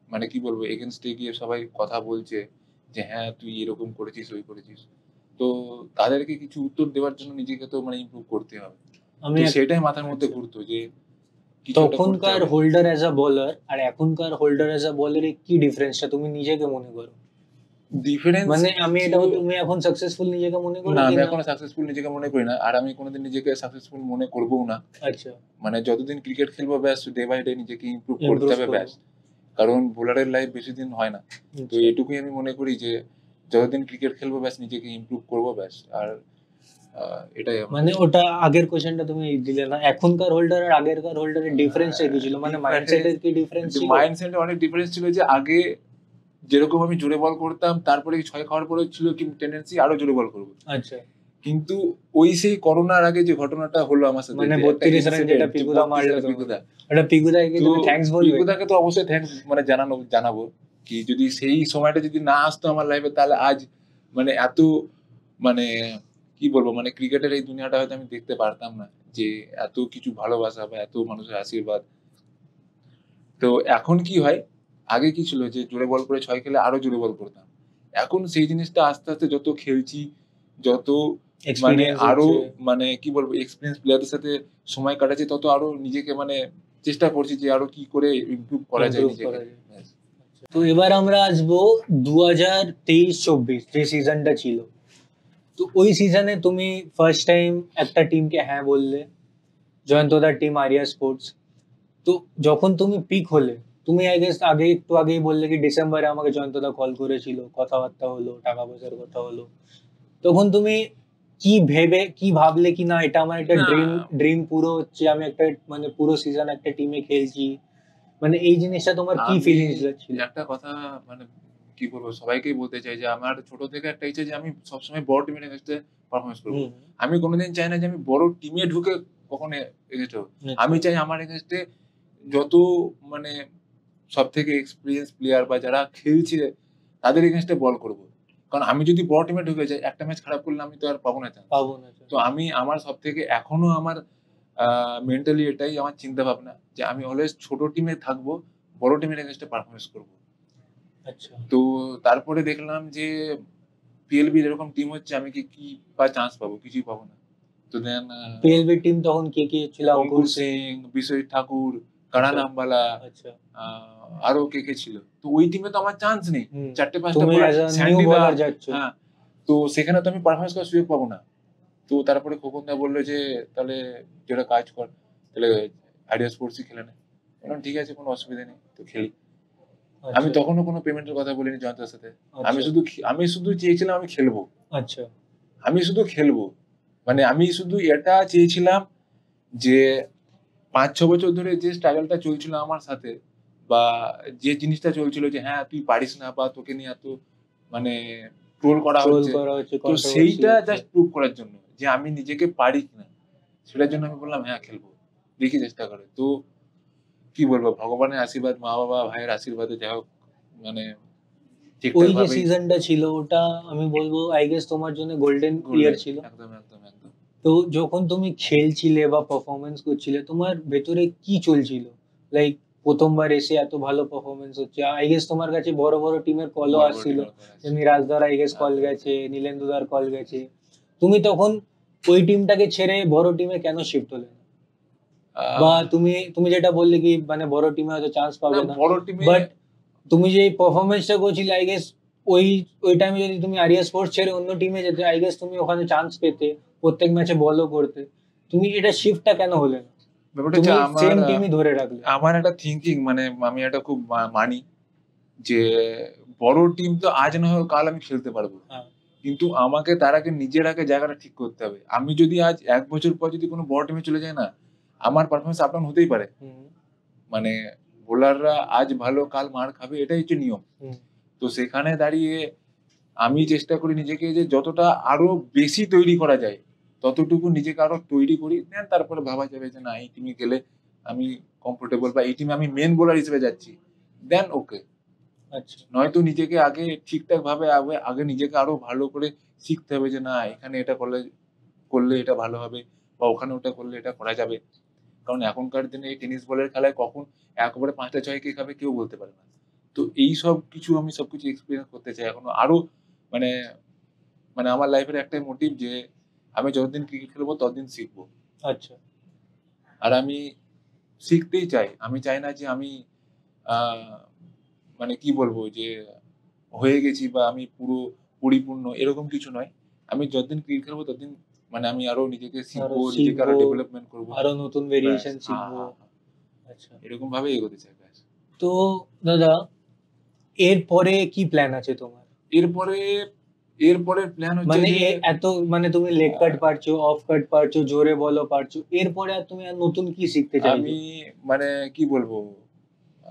মানে কি বলবো এগেইনস্টে গিয়ে সবাই কথা বলছে যে হ্যাঁ তুই এরকম করেছিস, ওই করেছিস, তো তাদেরকে কিছু উত্তর দেওয়ার জন্য নিজেকে তো মানে ইমপ্রুভ করতে হবে। আমি সেটাই মাথার মধ্যে ঘুরতো যে তখনকার হোল্ডার অ্যাজ আ বোলার আর এখনকার হোল্ডার অ্যাজ আ বোলারে কি ডিফারেন্সটা তুমি নিজেকে মনে করো? ডিফারেন্স মানে আমি এটা, তুমি এখন সাকসেসফুল নিজেকে মনে করো? না, আমি এখন সাকসেসফুল নিজেকে মনে করি না, আর আমি কোনোদিন নিজেকে সাকসেসফুল মনে করবও না। আচ্ছা, মানে যতদিন ক্রিকেট খেলবো ব্যাস ডে বাই ডে নিজেকে ইমপ্রুভ করতে হবে ব্যাস। কারণ বোলারের লাইফ বেশি দিন হয় না, তো এটুকুই আমি মনে করি যে যতদিন ক্রিকেট খেলবো ব্যাস নিজেকে ইমপ্রুভ করবো ব্যাস। আর এটাই মানে ওটা আগের কোশ্চেনটা তুমি দিলে না, এখনকার হোল্ডার আর আগেরকার হোল্ডারের ডিফারেন্সটা কি ছিল? মানে মাইন্ডসেটের কি ডিফারেন্স ছিল? মাইন্ডসেটে অনেক ডিফারেন্স ছিল, যে আগে যেরকম আমি জোরে বল করতাম, তারপরে 6 খাওয়ার পরে ছিল কি টেন্ডেন্সি আরো জোরে বল করব। আচ্ছা, কিন্তু ওই সেই করোনার আগে যে ঘটনাটা হলো আমার সাথে, মানে 32 রান যেটা পিকুদা মারলো, এটা পিকুদাকে তুমি থ্যাঙ্কস বলবে? পিকুদাকে তো অবশ্যই থ্যাঙ্কস মানে জানাবো কি যদি সেই সময়টা যদি না আসতো আমার লাইফে, তাহলে আজ মানে এত মানে কি বলবো, মানে ক্রিকেটের এই দুনিয়াটা হয়তো আমি দেখতে পারতাম না, যে এত কিছু ভালোবাসা বা এত মানুষের আশীর্বাদ। তো এখন কি হয়, আগে কি ছিল যে জোরে বল করে 6 খেলে আরো জোরে বল করতাম। এখন সেই জিনিসটা আস্তে, আস্তে যত খেলছি, যত মানে এক্সপিরিয়েন্স আরো হচ্ছে, মানে কি বলবো এক্সপেরিয়েন্স প্লেয়ারদের সাথে সময় কাটাচ্ছি, তত আরো নিজেকে মানে চেষ্টা করছি যে আরো কি করে ইমপ্রুভ করা যায় ইমপ্রুভ নিজেকে। করা যায়। তো এবার আমরা আসবো 2023-24 যে সিজনটা ছিল। তো ওই সিজনে তুমি ফার্স্ট টাইম একটা টিমকে হ্যাঁ বললে, জয়ন্তদার টিম আরিয়া স্পোর্টস। তো যখন তুমি পিক হলে, তুমি আই গেস আগে একটু আগেই বললে কি ডিসেম্বরে আমাকে জয়ন্তদা কল করেছিল, কথাবার্তা হলো, টাকা পয়সার কথা হলো। তখন তুমি কি ভেবে কি ভাবলে কি না এটা আমার একটা না, ড্রিম ড্রিম পুরো হচ্ছে, আমি একটা মানে পুরো সিজন একটা টিমে খেলছি, মানে এই জিনিসটা তোমার কি আমি ফিলিংস ছিল? একটা কথা মানে কি বলবো সবাইকেই বলতে চাই যে আমার ছোট থেকে একটা ইচ্ছে যে আমি সবসময় বড় টিমের এগেইনস্টে পারফরমেন্স করবো। হুম, আমি কোনোদিন চাই না যে আমি বড় টিমে ঢুকে কখনো এগেইনস্ট হবো। আচ্ছা, আমি চাই আমার এগেইনস্টে যত মানে সবথেকে এক্সপেরিয়েন্স প্লেয়ার বা যারা খেলছে তাদের এগেইনস্টে বল করব। কারণ আমি যদি বড় টিমে ঢুকে যাই, একটা ম্যাচ খারাপ করলে আমি তো আর পাবো না চান্স। পাবো না তো আমি আমার সবথেকে এখনো আমার মেন্টালি এটাই আমার চিন্তা ভাবনা যে আমি অলওয়েজ ছোট টিমে থাকবো, বড় টিমের এগেইনস্টে পারফরম্যান্স করব। আচ্ছা। তো তারপরে দেখলাম যে পিএলবির এরকম টিম হচ্ছে, আমি কি বা চান্স পাবো? কিছুই পাবো না। তো দেন পিএলবি টিম তখন কে কে ছিল? অঙ্কুর সিং, বিশ্বজিৎ ঠাকুর, কারান আচ্ছা, আম্বালা, আচ্ছা। আরো কে ছিল। তো ওই টিমে তো আমার চান্স নেই। হুম, 4টে-5টা তুমি বোলার, অ্যাজ আ নিউ স্যান্ডিদা, বলার যাচ্ছ। হ্যাঁ। তো সেখানে তো আমি পারফরম্যান্স করার সুযোগ পাবো না। তো তারপরে খোকনদা বলল যে, "তাহলে তুই একটা কাজ কর, তাহলে আইডিয়া স্পোর্টসই খেলে নে।" বললাম, "ঠিক আছে, কোনো অসুবিধা নেই, তো খেলি।" আমি আচ্ছা, তখনও কোনো পেমেন্টের কথা বলিনি জয়ন্তর সাথে। আমি আচ্ছা, শুধু চেয়েছিলাম আমি খেলবো। আচ্ছা। আমি শুধু খেলবো। মানে আমি শুধু এটা চেয়েছিলাম যে ৫-৬ বছর ধরে যে স্ট্রাগলটা চলছিল আমার সাথে, বা যে জিনিসটা চলছিল যে হ্যাঁ, তুই পারিস না বা তোকে নিয়ে এত মানে ট্রোল করা ট্রোল হচ্ছে। করা হচ্ছে, তো কন্ট্রোভার্সি সেইটা হচ্ছে। জাস্ট প্রুভ করার জন্য যে আমি নিজেকে পারি কিনা। সেটার জন্য আমি বললাম হ্যাঁ, খেলবো। দেখি চেষ্টা করে। তো কি বলবো, ভগবানের আশীর্বাদ, মা-বাবা, ভাইয়ের আশীর্বাদে যাই হোক মানে ওই ঠিকঠাক যে ভাবেই সিজনটা ছিল ওটা আমি বলবো আই গেস তোমার জন্য গোল্ডেন ইয়ার গোল্ডেন, ছিল। একদম, একদম, একদম। তো যখন তুমি খেলছিলে বা পারফরমেন্স করছিলে তোমার ভেতরে কি চলছিল? লাইক প্রথমবার এসে এত ভালো পারফরমেন্স হচ্ছে, আই গেস তোমার কাছে বড় বড় টিমের কলও বড়, বড় আসছিল, টিমের কল আসছে। যেমনি রাজদার আই গেস কল একদম, গেছে, নীলেন্দুদার কল গেছে। তুমি তখন ওই টিমটাকে ছেড়ে বড় টিমে কেন শিফট হলে না? বা আহ তুমি তুমি যেটা বললে কি মানে বড় টিমে হয়তো চান্স না, পাবে না, বড় টিমে বাট তুমি যে পারফরমেন্সটা করছিলে আই গেস ওই ওই টাইমে যদি তুমি আরিয়া স্পোর্টস ছেড়ে অন্য টিমে যেতে আই গেস তুমি ওখানে চান্স পেতে, প্রত্যেক ম্যাচে বলও করতে। তুমি এটা শিফটটা কেন হলে না? ব্যাপারটা হচ্ছে তুমি আমার সেম টিমই ধরে রাখলে। আমার একটা থিংকিং মানে আমি এটা খুব মানি যে বড় টিম তো আজ না হোক কাল আমি খেলতে পারবো। হ্যাঁ, কিন্তু আমাকে তার আগে নিজের আগে জায়গাটা ঠিক করতে হবে। আমি যদি আজ ১ বছর পর যদি কোনো বড় টিমে চলে যাই না, আমার পারফরম্যান্স আপ ডাউন হতেই পারে। হুম, মানে বোলাররা আজ ভালো কাল মার খাবে, এটাই হচ্ছে নিয়ম। হুম, তো সেখানে দাঁড়িয়ে আমি চেষ্টা করি নিজেকে যে যতটা আরো বেশি তৈরি করা যায়, ততটুকু নিজেকে আরো তৈরি করি। দেন তারপরে ভাবা যাবে যে না, এই টিমে গেলে আমি কমফোর্টেবল বা এই টিমে আমি মেইন বোলার হিসেবে যাচ্ছি। দেন ওকে। আচ্ছা, নয়তো নিজেকে আগে ঠিকঠাক ভাবে আগে নিজেকে আরো ভালো করে শিখতে হবে যে না, এখানে এটা করলে এটা ভালো হবে, বা ওখানে ওটা করলে এটা করা যাবে। কারণ এখনকার দিনে এই টেনিস বলের খেলায় কখন একবারে ৫ টা ৬ কে খাবে কেউ বলতে পারে না। তো এইসব কিছু আমি সবকিছু এক্সপেরিয়েন্স করতে চাই এখনো আরো মানে মানে আমার লাইফের একটাই মোটিভ যে আমি যতদিন ক্রিকেট খেলবো ততদিন শিখবো। আচ্ছা। আর আমি শিখতেই চাই। আমি চাই না যে আমি আ মানে কি বলবো যে হয়ে গেছি বা আমি পুরো পরিপূর্ণ এরকম কিছু নয়। আমি যতদিন ক্রিকেট খেলবো ততদিন মানে আমি আরো নিজেকে আরো শিখবো, নিজেকে আরো শিখবো, ডেভেলপমেন্ট করবো। আরো নতুন ব্যাস। ভেরিয়েশন হ্যাঁ, শিখবো। হ্যাঁ, হ্যাঁ। আচ্ছা। এরকম ভাবেই এগোতে চাই ব্যাস। তো দাদা, এরপরে কি প্ল্যান আছে তোমার? এরপরে এরপরের প্ল্যান হচ্ছে মানে যে এত মানে তুমি লেগ কাট পারছো, অফ কাট পারছো, জোরে বলও পারছো, এরপরে আর তুমি আর নতুন কি শিখতে চাইছো? আমি মানে কি বলবো? আ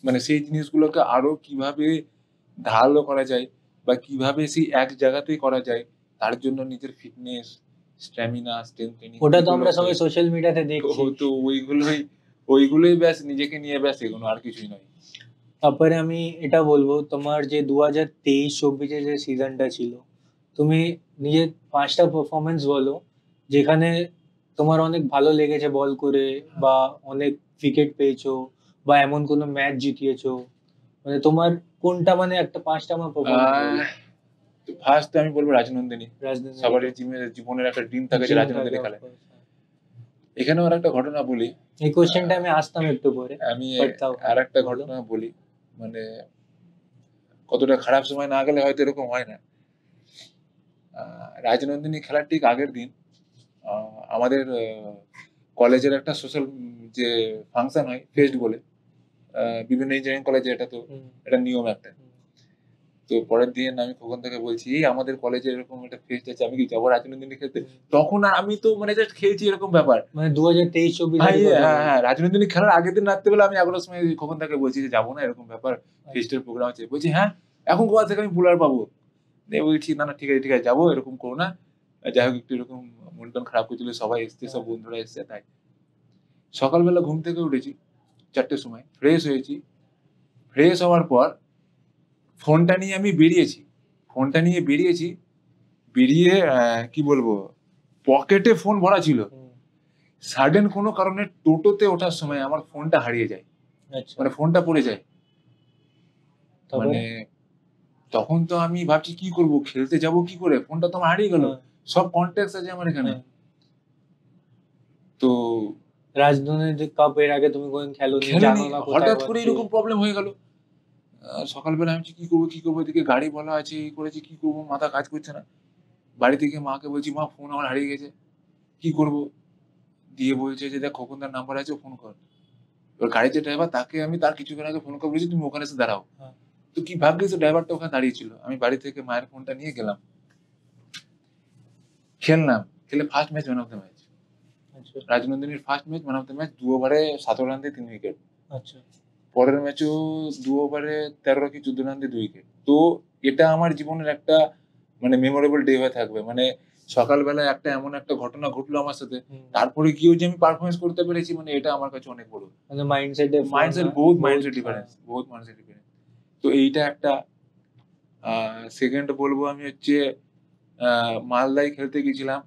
মানে সেই জিনিসগুলোকে আরো কিভাবে ধারালো করা যায় বা কিভাবে সেই এক জায়গাতেই করা যায়, তার জন্য নিজের ফিটনেস, স্ট্যামিনা, স্ট্রেংথ ট্রেনিং ওটা তো আমরা এগুলোকে সবাই সোশ্যাল মিডিয়াতে তো দেখছি। তো ওইগুলোই ব্যাস নিজেকে নিয়ে ব্যাস এগোনো, আর কিছুই নয়। তারপরে আমি এটা বলবো তোমার যে 2023-24 যে সিজনটা ছিল তুমি নিজের 5টা পারফরমেন্স বলো যেখানে তোমার অনেক ভালো লেগেছে বল করে, বা অনেক উইকেট পেয়েছো, বা এমন কোনো ম্যাচ জিতিয়েছো, মানে তোমার কোনটা, মানে একটা 5টা আমার পারফরমেন্স ফার্স্ট আমি বলবো রাজনন্দিনী। রাজধানী সবারই জীবনের একটা ড্রিম থাকে যে রাজনন্দিনী খেলে। এখানেও আর একটা ঘটনা বলি, এই কোশ্চেনটা আমি আসতাম একটু পরে, আমি but তাও আর একটা বলো। ঘটনা বলি, মানে কতটা খারাপ সময় না গেলে হয়তো এরকম হয় না। রাজনন্দিনী খেলার ঠিক আগের দিন আমাদের কলেজের একটা সোশ্যাল যে ফাংশন হয়, ফেস্ট বলে, বিভিন্ন ইঞ্জিনিয়ারিং কলেজে এটা তো একটা নিয়ম একটা। তো পরের দিন আমি খোকন থেকে বলছি, এই আমাদের কলেজে এরকম একটা ফেস্ট আছে, আমি কি যাবো রাজনন্দিনী খেলতে? তখন আর আমি তো মানে জাস্ট খেলছি এরকম ব্যাপার, মানে 2023-24 হ্যাঁ রাজনন্দিনী খেলার আগের দিন রাত্রেবেলা আমি 11টার সময় খোকন থেকে বলছি যে যাবো না, এরকম ব্যাপার, ফেস্টের প্রোগ্রাম আছে। বলছি হ্যাঁ, এখন কোথা থেকে আমি বুলার পাবো? বলছি না না ঠিক আছে যাবো, এরকম করো না। যাই হোক, একটু এরকম মন টন খারাপ করছিল, সবাই এসছে, সব বন্ধুরা এসছে। তাই সকালবেলা ঘুম থেকে উঠেছি 4টের সময়, ফ্রেশ হয়েছি। ফ্রেশ হওয়ার পর ফোনটা নিয়ে আমি বেরিয়েছি। বেরিয়ে কি বলবো, পকেটে ফোন ভরা ছিল। সাডেন কোনো কারণে টোটোতে ওঠার সময় আমার ফোনটা হারিয়ে যায়, মানে ফোনটা পড়ে যায়। মানে তখন তো আমি ভাবছি কি করব, খেলতে যাব কি করে, ফোনটা তো আমার হারিয়ে গেল, সব কন্ট্যাক্টস আছে আমার এখানে। তো রাজধানী কাপ এর আগে তুমি কোন খেলোনি, জানো না কোথায়, হঠাৎ করে এরকম প্রবলেম হয়ে গেল। সকালবেলা আমি কি করবো, এদিকে গাড়ি বলা আছে, এই করেছি, কি করবো, মাথা কাজ করছে না। বাড়ি থেকে মাকে বলছি, মা ফোন আমার হারিয়ে গেছে, কি করব? দিয়ে বলছে যে দেখ খোকনদার নাম্বার আছে, ফোন কর। এবার গাড়ির যে ড্রাইভার, তাকে আমি তার কিছুক্ষণ আগে ফোন করে বলেছি তুমি ওখানে এসে দাঁড়াও। তো কি ভাগ্যিস ড্রাইভারটা ওখানে দাঁড়িয়ে ছিল। আমি বাড়ি থেকে মায়ের ফোনটা নিয়ে গেলাম, খেলে first match man of the match. রাজনন্দিনীর first match man of the match, 2 ওভারে 17 রান দিয়ে 3 উইকেট। পরের ম্যাচও 2 ওভারে 13 কি 14 রান দিয়ে 2 উইকেট। তো এটা আমার জীবনের একটা মানে মেমোরেবল ডে হয়ে থাকবে। মানে সকালবেলা একটা এমন একটা ঘটনা ঘটলো আমার সাথে, তারপরে গিয়েও যে আমি পারফরমেন্স করতে পেরেছি, মানে এটা আমার কাছে অনেক বড়। মানে মাইন্ডসেট ডিফারেন্স। তো এইটা একটা। সেকেন্ড বলবো আমি হচ্ছে মালদায় খেলতে গেছিলাম।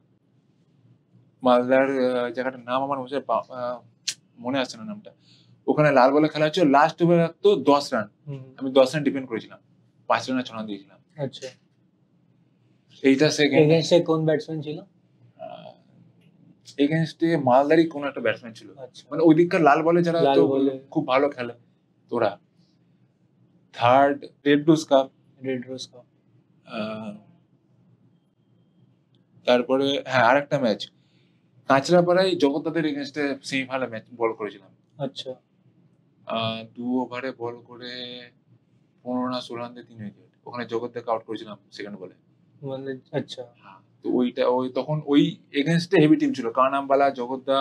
মালদার জায়গাটার নাম আমার মনে আসছে না নামটা। ওখানে লাল বলে খেলা হচ্ছে, লাস্ট ওভার তো 10 রান, আমি 10 রান ডিপেন্ড করেছিলাম, 5 রানে 6 রান দিয়েছিলাম। আচ্ছা, এইটা সেকেন্ড। এগেইনস্টে কোন ব্যাটসম্যান ছিল? এগেইনস্টে মালদারই কোন একটা ব্যাটসম্যান ছিল, মানে ওই দিককার লাল বলে যারা তো খুব ভালো খেলে তোরা। Third red rose cup. তারপরে হ্যাঁ আরেকটা ম্যাচ কাঁচরাপাড়ায় জগদ্দাদের এগেইনস্টে সেমিফাইনালে ম্যাচ বল করেছিলাম। আচ্ছা, 2 ওভারে বল করে 15 না 16 রান দিয়ে 3 উইকেট। ওখানে জগদ্দাকে আউট করেছিলাম সেকেন্ড বলে। মানে আচ্ছা, তো তখন ওই এগেইনস্টে হেভি টিম ছিল, কানামবালা, জগদ্দা,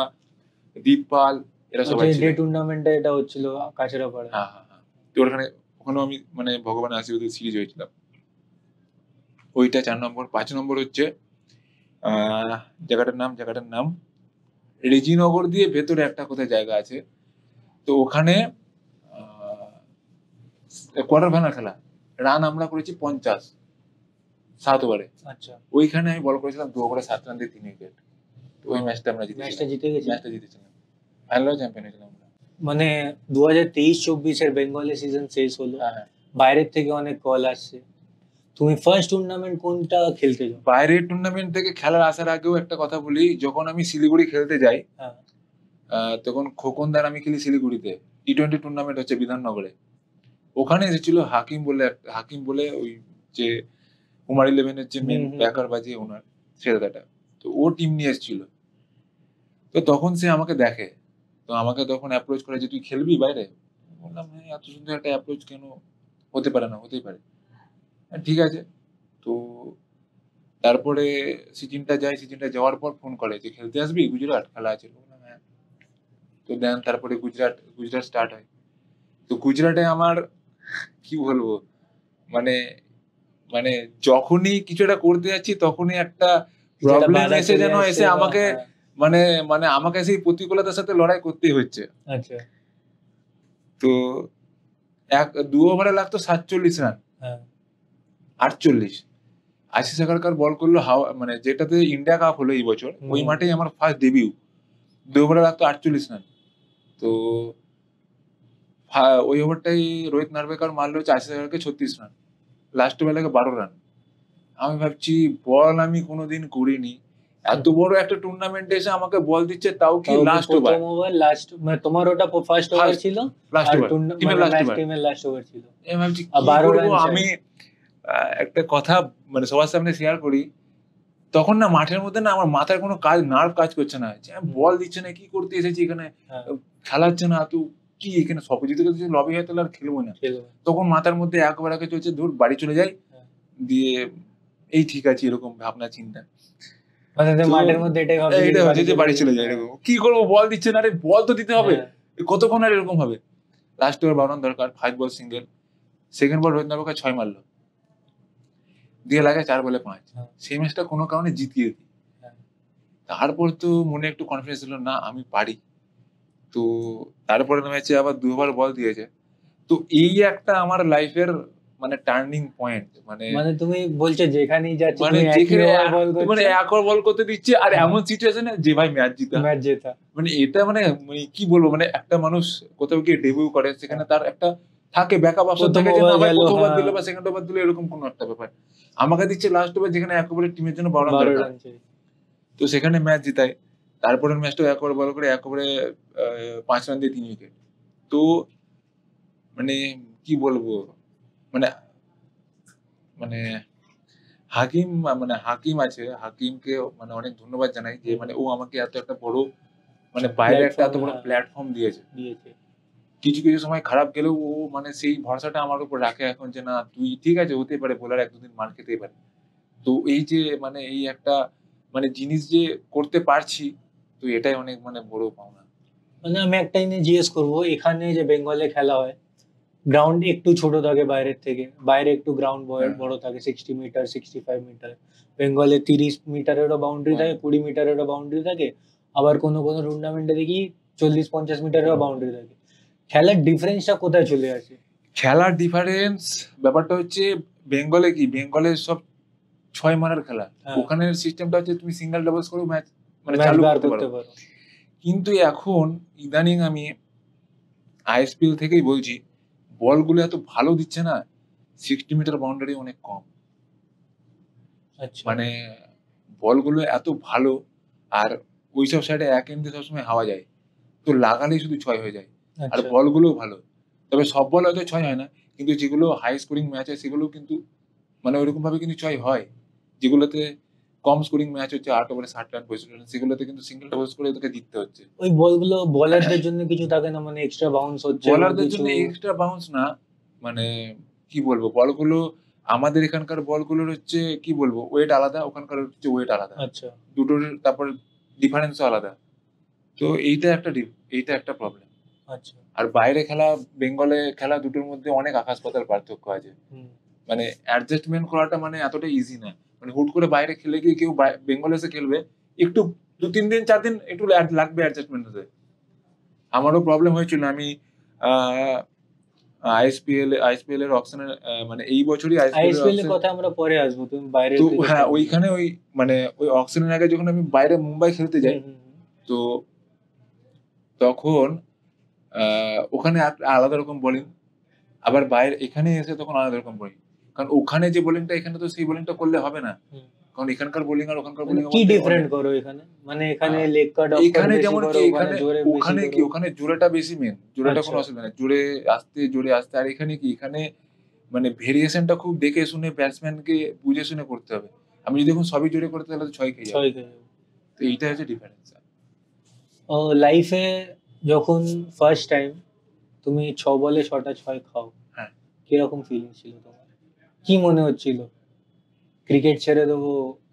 দীপপাল, এরা সবাই ছিল। ডে টুর্নামেন্টে এটা হচ্ছিল কাঁচরাপাড়া। হ্যাঁ। তো ওখানেও আমি মানে ভগবানের আশীর্বাদে সিরিজ হয়েছিলাম। ওইটা 4 নম্বর। 5 নম্বর হচ্ছে জায়গাটার নাম রেজিনগর দিয়ে ভেতরে একটা কোথায় জায়গা আছে, তো ওখানে কোয়ার্টার ফাইনাল খেলা, রান আমরা করেছি 50 7 ওভারে। আচ্ছা, ওইখানে আমি বল করেছিলাম 2 ওভারে 7 রান দিয়ে 3 উইকেট। তো ওই ম্যাচটা আমরা জিতেছিলাম, ফাইনালেও চ্যাম্পিয়ন হয়েছিলাম। মানে 2023-24 এর বেঙ্গলি সিজন শেষ হলো, বাইরের থেকে অনেক কল আসছে, তুমি ফার্স্ট টুর্নামেন্ট কোনটা খেলতে যাও? বাইরের টুর্নামেন্ট থেকে খেলার আসার আগেও একটা কথা বলি, যখন আমি শিলিগুড়ি খেলতে যাই, তখন খোকনদার আমি খেলি শিলিগুড়িতে, টি20 টুর্নামেন্ট হচ্ছে বিধাননগরে। ওখানে এসেছিল হাকিম বলে ওই যে কুমার 11-এর যে মেন ব্যাকার বাজিয়ে ওনার ছেলেটা, তো ও টিম নিয়ে এসেছিল। তো তখন সে আমাকে দেখে, তো আমাকে তখন অ্যাপ্রোচ করে যে তুই খেলবি বাইরে। বললাম হ্যাঁ, এত সুন্দর একটা অ্যাপ্রোচ কেন, হতে পারে না, হতেই পারে, ঠিক আছে। তো তারপরে সিজনটা যাওয়ার পর ফোন করে যে খেলতে আসবি, গুজরাট খেলা আছে। হ্যাঁ। তো দেন তারপরে গুজরাট স্টার্ট হয়। তো গুজরাটে আমার কি বলবো, মানে মানে যখনই কিছু একটা করতে যাচ্ছি তখনই একটা প্রবলেম এসে আমাকে মানে আমাকে সেই প্রতিকূলতার সাথে লড়াই করতেই হচ্ছে। আচ্ছা, তো 2 ওভারে লাগতো 47 রান, 48, আশিস আগারকার বল করলো হাওয়া, মানে যেটাতে ইন্ডিয়া কাপ হলো এই বছর, ওই মাঠেই আমার ফার্স্ট ডেবিউ। 2 ওভারে লাগতো 48 রান। তো ওই ওভারটাই রোহিত নার্ভেকার মারলো হচ্ছে আশিস আগারকে 36 রান, লাস্ট ওভার লাগে 12 রান। আমি ভাবছি বল আমি কোনোদিন করিনি, এত বড় একটা টুর্নামেন্টে এসে আমাকে বল দিচ্ছে, তাও কি লাস্ট ওভার। লাস্ট মানে তোমার ওটা ফার্স্ট ওভার ছিল, লাস্ট আর ওভার, টিমের লাস্ট ওভার। টিমের লাস্ট ওভার ছিল। আমি ভাবছি আর কি 12 করবো রান আমি। একটা কথা মানে সবার সামনে শেয়ার করি, তখন না মাঠের মধ্যে না আমার মাথায় কোনো কাজ, নার্ভ কাজ করছে না, যে বল দিচ্ছে না, কি করতে এসেছি এখানে, খেলাচ্ছে না, তো কি এখানে সব জিতে গেছে, লবি হয় তাহলে আর খেলবো না। তখন মাথার মধ্যে একবার আগে চলছে ধর বাড়ি চলে যাই, দিয়ে এই ঠিক আছে এরকম ভাবনা চিন্তা, মানে মাঠের মধ্যে এটাই ভাবছি এটা হচ্ছে যে বাড়ি চলে যায়। এরকম কি করবো, বল দিচ্ছে না, আরে বল তো দিতে হবে, কতক্ষণ আর এরকম হবে। লাস্ট ওভার 52 রান দরকার, 5 ball single. Second ball Rohit Narvekar 6 মারলো, দিয়ে লাগে 4 বলে 5। সেই ম্যাচটা কোনো কারণে জিতিয়ে দিই। তারপর তো মনে একটু কনফিডেন্স ছিল, না আমি পারি। তো তারপরে ম্যাচে আবার 2 ওভার বল দিয়েছে। তো এই একটা আমার লাইফের মানে টার্নিং পয়েন্ট। মানে তুমি বলছো যেখানেই যাচ্ছ মানে তুমি যেখানে মানে এক ওভার বল করতে দিচ্ছে, আর এমন সিচুয়েশনে যে ভাই ম্যাচ জেতা। মানে এটা মানে কি বলবো, মানে একটা মানুষ কোথাও গিয়ে ডেবিউ করে, সেখানে তার একটা থাকে ব্যাকআপ অপশন থাকে, যে না ভাই প্রথম ওভার দিল বা সেকেন্ড ওভার দিল, এরকম কোনো একটা ব্যাপার। আমাকে দিচ্ছে লাস্ট ওভার, যেখানে এক ওভারে টিমের জন্য 12 রান দরকার, তো সেখানে ম্যাচ জিতায়। তারপরের ম্যাচটা এক ওভার বল করে 1 ওভারে 5 রান দিয়ে 3 উইকেট। তো মানে কি বলবো, মানে মানে হাকিম আছে, হাকিমকে মানে অনেক ধন্যবাদ জানাই, যে মানে ও আমাকে এত একটা বড় মানে বাইরে একটা এত বড় প্ল্যাটফর্ম দিয়েছে। কিছু কিছু সময় খারাপ গেলেও ও মানে সেই ভরসাটা আমার উপর রাখে এখন, যে না তুই ঠিক আছে, হতে পারে বোলার 1-2 দিন মার খেতেই পারে। তো এই যে মানে এই একটা মানে জিনিস যে করতে পারছি, তো এটাই অনেক মানে বড় পাওনা। মানে আমি একটা জিনিস জিজ্ঞেস করবো, এখানে যে বেঙ্গলে খেলা হয়, গ্রাউন্ড একটু ছোট থাকে বাইরের থেকে, বাইরে একটু গ্রাউন্ড বড় থাকে, 60 মিটার 65 মিটার। বেঙ্গলে 30 মিটারেরও বাউন্ডারি থাকে, 20 মিটারেরও বাউন্ডারি থাকে, আবার কোনো কোনো টুর্নামেন্টে দেখি 40-50 মিটারেরও বাউন্ডারি থাকে। খেলার ডিফারেন্সটা কোথায় চলে আসে? খেলার ডিফারেন্স ব্যাপারটা হচ্ছে, বেঙ্গলে কি, বেঙ্গলে সব 6 মারার খেলা, ওখানে সিস্টেমটা হচ্ছে তুমি সিঙ্গেল ডাবলস করে ম্যাচ মানে চালু করতে পারো। কিন্তু এখন ইদানিং আমি আইএসপিএল থেকেই বলছি, বলগুলো এত ভালো দিচ্ছে না, 60 মিটার বাউন্ডারি অনেক কম। মানে বলগুলো এত ভালো, আর ওইসব সাইডে এক এন্ডে সবসময় হাওয়া যায়, তো লাগালেই শুধু 6 হয়ে যায়। আর বলগুলো ভালো, তবে সব বল হয়তো 6 হয় না, কিন্তু যেগুলো হাই স্কোরিং ম্যাচ হয় সেগুলো কিন্তু মানে ওইরকম ভাবে কিন্তু 6 হয়। যেগুলোতে কম স্কোরিং ম্যাচ হচ্ছে 8 ওভারে 60 রান 65 রান, সেগুলোতে কিন্তু সিঙ্গেল ডাবলস করে ওদেরকে জিততে হচ্ছে। ওই বলগুলো বোলারদের জন্য কিছু থাকে না, মানে এক্সট্রা বাউন্স হচ্ছে? বোলারদের জন্য এক্সট্রা বাউন্স না, মানে কি বলবো, বলগুলো আমাদের এখানকার বলগুলোর হচ্ছে কি বলবো ওয়েট আলাদা, ওখানকার হচ্ছে ওয়েট আলাদা, দুটোর তারপর ডিফারেন্সও আলাদা। তো এইটা একটা প্রবলেম। আর বাইরে খেলা বেঙ্গলে খেলা দুটোর মধ্যে অনেক আকাশ পাতাল পার্থক্য আছে। মানে অ্যাডজাস্টমেন্ট করাটা মানে এতটা ইজি না। মানে হুট করে বাইরে খেলে গিয়ে কেউ বেঙ্গলে এসে খেলবে, একটু 2-3 দিন 4 দিন একটু লাগবে অ্যাডজাস্টমেন্ট হতে। আমারও প্রবলেম হয়েছিল। আমি আইএসপিএল এর অকশনের মানে এই বছরই আইএসপিএল এর কথা আমরা পরে আসবো, তুমি বাইরে তো হ্যাঁ ওইখানে ওই মানে ওই অকশনের আগে যখন আমি বাইরে মুম্বাই খেলতে যাই, তো তখন ওখানে আলাদা রকম বোলিং, আবার বাইরে এখানে এসে তখন আলাদা রকম বোলিং। কারণ ওখানে যে বোলিংটা এখানে তো সেই বোলিংটা করলে হবে না, কারণ এখানকার বোলিং আর ওখানকার বোলিং কি ডিফারেন্ট করো এখানে? মানে এখানে লেগ কাট অফ এখানে যেমন কি ওখানে জোরেটা বেশি মেন, জোরেটা কোনো অসুবিধা নেই, জোরে আসতে। আর এখানে কি, এখানে মানে ভেরিয়েশনটা খুব দেখে শুনে ব্যাটসম্যানকে বুঝে শুনে করতে হবে। আমি যদি এখন সবই জোরে করতে তাহলে তো 6 খেয়ে যাবে। তো এইটা হচ্ছে ডিফারেন্স। ও লাইফে যখন ফার্স্ট টাইম তুমি 6 বলে 6টা 6 খাও, হ্যাঁ, কিরকম ফিলিং ছিল তোমার? কি মনে হচ্ছিল, ক্রিকেট ছেড়ে দেবো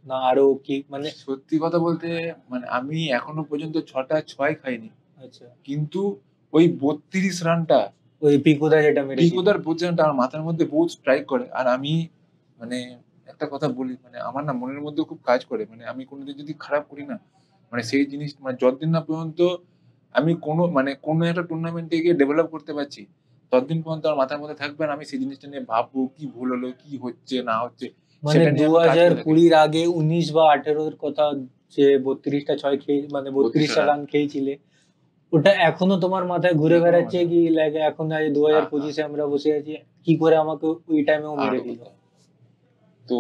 না আরো কি? মানে সত্যি কথা বলতে মানে আমি এখনো পর্যন্ত 6টা 6 খাইনি। আচ্ছা, কিন্তু ওই 32 রানটা, ওই পিকুদার পর্যন্ত আমার মাথার মধ্যে বহুত স্ট্রাইক করে। আর আমি মানে একটা কথা বলি, মানে আমার না মনের মধ্যে খুব কাজ করে, মানে আমি কোনোদিন যদি খারাপ করি না, মানে সেই জিনিস মানে যতদিন না পর্যন্ত আমি কোনো একটা টুর্নামেন্টে গিয়ে ডেভেলপ করতে পারছি, ততদিন পর্যন্ত আমার মাথার মধ্যে থাকবে, আর আমি সেই জিনিসটা নিয়ে ভাববো কি ভুল হলো, কি হচ্ছে না হচ্ছে, মানে সেটা নিয়ে আমি কাজ করে থাকি। 2020 আগে 19 বা 18 কথা, যে 32টা ছয় খেয়ে মানে 32টা 32 রান খেয়েছিলে, ওটা এখনো তোমার মাথায় ঘুরে এখনো বেড়াচ্ছে মাথায়। কি লাগে এখন আজ হ্যাঁ, হ্যাঁ, 2025-এ আমরা বসে আছি, কি করে আমাকে ওই টাইমেও মেরে আরো দিল? কথা। তো